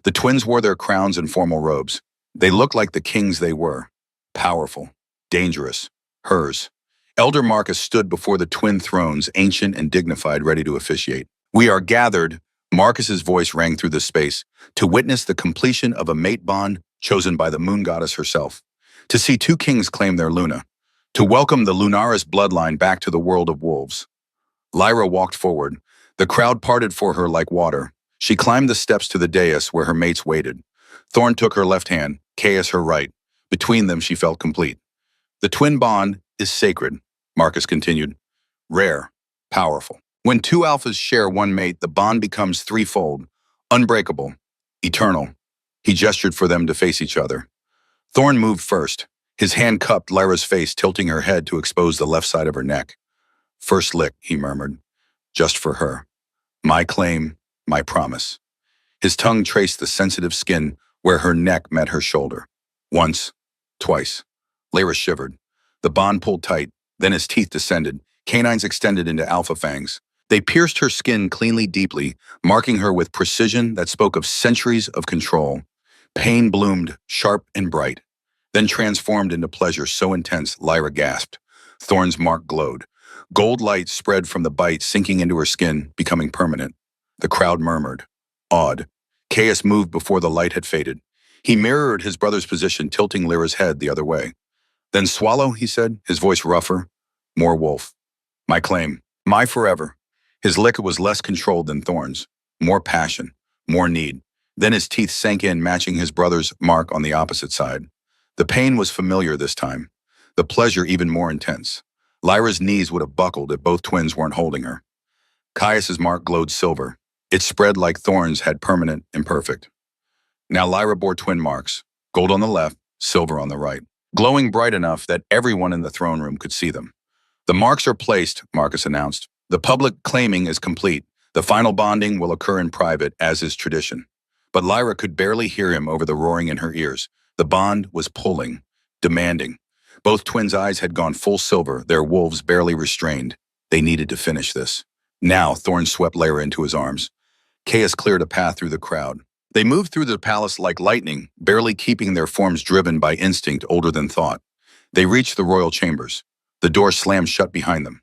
The twins wore their crowns and formal robes. They looked like the kings they were. Powerful, dangerous, hers. Elder Marcus stood before the twin thrones, ancient and dignified, ready to officiate. We are gathered, Marcus's voice rang through the space, to witness the completion of a mate bond chosen by the moon goddess herself. To see two kings claim their Luna. To welcome the Lunaris bloodline back to the world of wolves. Lyra walked forward. The crowd parted for her like water. She climbed the steps to the dais where her mates waited. Thorn took her left hand, Caius her right. Between them she felt complete. The twin bond is sacred, Marcus continued. Rare, powerful. When two alphas share one mate, the bond becomes threefold, unbreakable, eternal. He gestured for them to face each other. Thorn moved first. His hand cupped Lyra's face, tilting her head to expose the left side of her neck. First lick, he murmured. Just for her. My claim, my promise. His tongue traced the sensitive skin where her neck met her shoulder. Once, twice. Lyra shivered. The bond pulled tight, then his teeth descended, canines extended into alpha fangs. They pierced her skin cleanly deeply, marking her with precision that spoke of centuries of control. Pain bloomed, sharp and bright, then transformed into pleasure so intense Lyra gasped. Thorn's mark glowed. Gold light spread from the bite, sinking into her skin, becoming permanent. The crowd murmured, awed. Caius moved before the light had faded. He mirrored his brother's position, tilting Lyra's head the other way. Then swallow, he said, his voice rougher. More wolf. My claim. My forever. His lick was less controlled than Thorn's. More passion. More need. Then his teeth sank in, matching his brother's mark on the opposite side. The pain was familiar this time. The pleasure even more intense. Lyra's knees would have buckled if both twins weren't holding her. Caius's mark glowed silver. It spread like Thorn's had permanent, imperfect. Now Lyra bore twin marks, gold on the left, silver on the right, glowing bright enough that everyone in the throne room could see them. The marks are placed, Marcus announced. The public claiming is complete. The final bonding will occur in private, as is tradition. But Lyra could barely hear him over the roaring in her ears. The bond was pulling, demanding. Both twins' eyes had gone full silver, their wolves barely restrained. They needed to finish this. Now Thorn swept Lyra into his arms. Caius cleared a path through the crowd. They moved through the palace like lightning, barely keeping their forms driven by instinct older than thought. They reached the royal chambers. The door slammed shut behind them.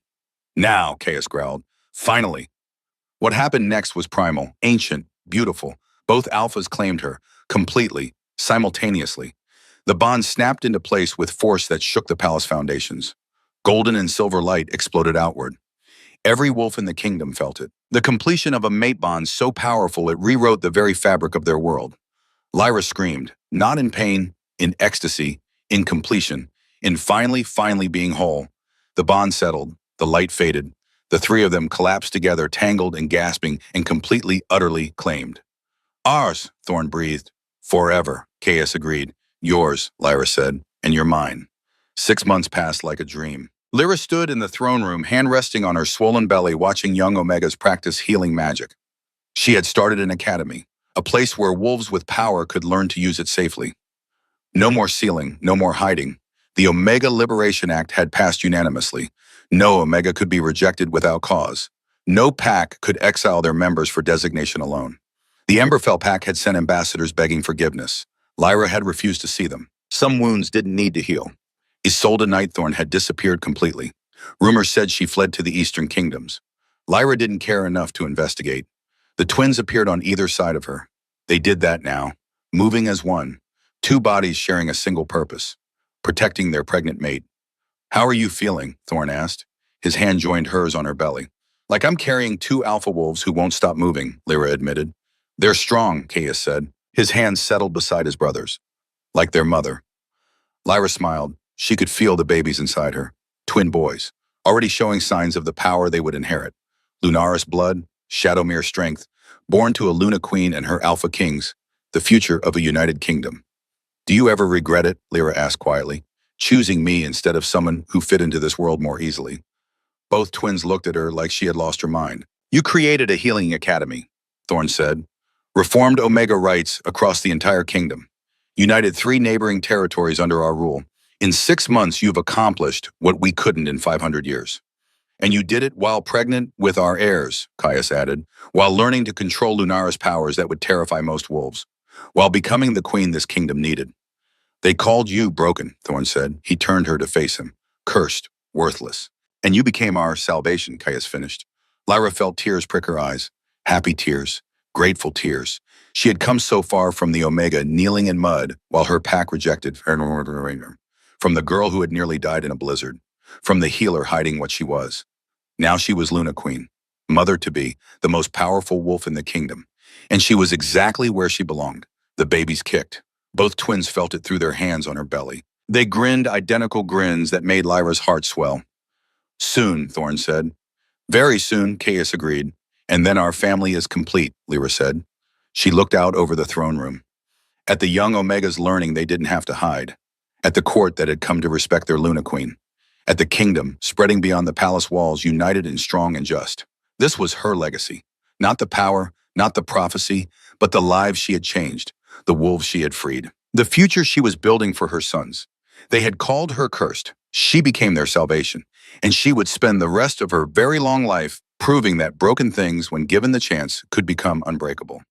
Now, Caius growled. Finally. What happened next was primal, ancient, beautiful. Both alphas claimed her, completely, simultaneously. The bond snapped into place with force that shook the palace foundations. Golden and silver light exploded outward. Every wolf in the kingdom felt it. The completion of a mate bond so powerful it rewrote the very fabric of their world. Lyra screamed, not in pain, in ecstasy, in completion, in finally being whole. The bond settled, the light faded. The three of them collapsed together, tangled and gasping, and completely, utterly claimed. Ours, Thorn breathed. Forever, Caius agreed. Yours, Lyra said, and you're mine. 6 months passed like a dream. Lyra stood in the throne room, hand resting on her swollen belly, watching young Omegas practice healing magic. She had started an academy, a place where wolves with power could learn to use it safely. No more sealing, no more hiding. The Omega Liberation Act had passed unanimously. No Omega could be rejected without cause. No pack could exile their members for designation alone. The Emberfell pack had sent ambassadors begging forgiveness. Lyra had refused to see them. Some wounds didn't need to heal. Isolde Nightthorn had disappeared completely. Rumors said she fled to the Eastern Kingdoms. Lyra didn't care enough to investigate. The twins appeared on either side of her. They did that now, moving as one, two bodies sharing a single purpose, protecting their pregnant mate. How are you feeling? Thorn asked. His hand joined hers on her belly. Like I'm carrying two alpha wolves who won't stop moving, Lyra admitted. They're strong, Caius said. His hands settled beside his brother's. Like their mother. Lyra smiled. She could feel the babies inside her. Twin boys, already showing signs of the power they would inherit. Lunaris blood, Shadowmere strength, born to a Luna Queen and her Alpha Kings, the future of a united kingdom. Do you ever regret it? Lyra asked quietly. Choosing me instead of someone who fit into this world more easily. Both twins looked at her like she had lost her mind. You created a healing academy, Thorn said. Reformed Omega rights across the entire kingdom. United 3 neighboring territories under our rule. In 6 months, you've accomplished what we couldn't in 500 years. And you did it while pregnant with our heirs, Caius added, while learning to control Lunaris powers that would terrify most wolves, while becoming the queen this kingdom needed. They called you broken, Thorn said. He turned her to face him. Cursed, worthless. And you became our salvation, Caius finished. Lyra felt tears prick her eyes. Happy tears, grateful tears. She had come so far from the Omega kneeling in mud while her pack rejected her. From the girl who had nearly died in a blizzard. From the healer hiding what she was. Now she was Luna Queen, mother-to-be, the most powerful wolf in the kingdom. And she was exactly where she belonged. The babies kicked. Both twins felt it through their hands on her belly. They grinned identical grins that made Lyra's heart swell. Soon, Thorn said. Very soon, Caius agreed. And then our family is complete, Lyra said. She looked out over the throne room. At the young Omegas learning they didn't have to hide. At the court that had come to respect their Luna Queen. At the kingdom, spreading beyond the palace walls, united and strong and just. This was her legacy. Not the power, not the prophecy, but the lives she had changed, the wolves she had freed. The future she was building for her sons. They had called her cursed, She became their salvation, and she would spend the rest of her very long life proving that broken things, when given the chance, could become unbreakable.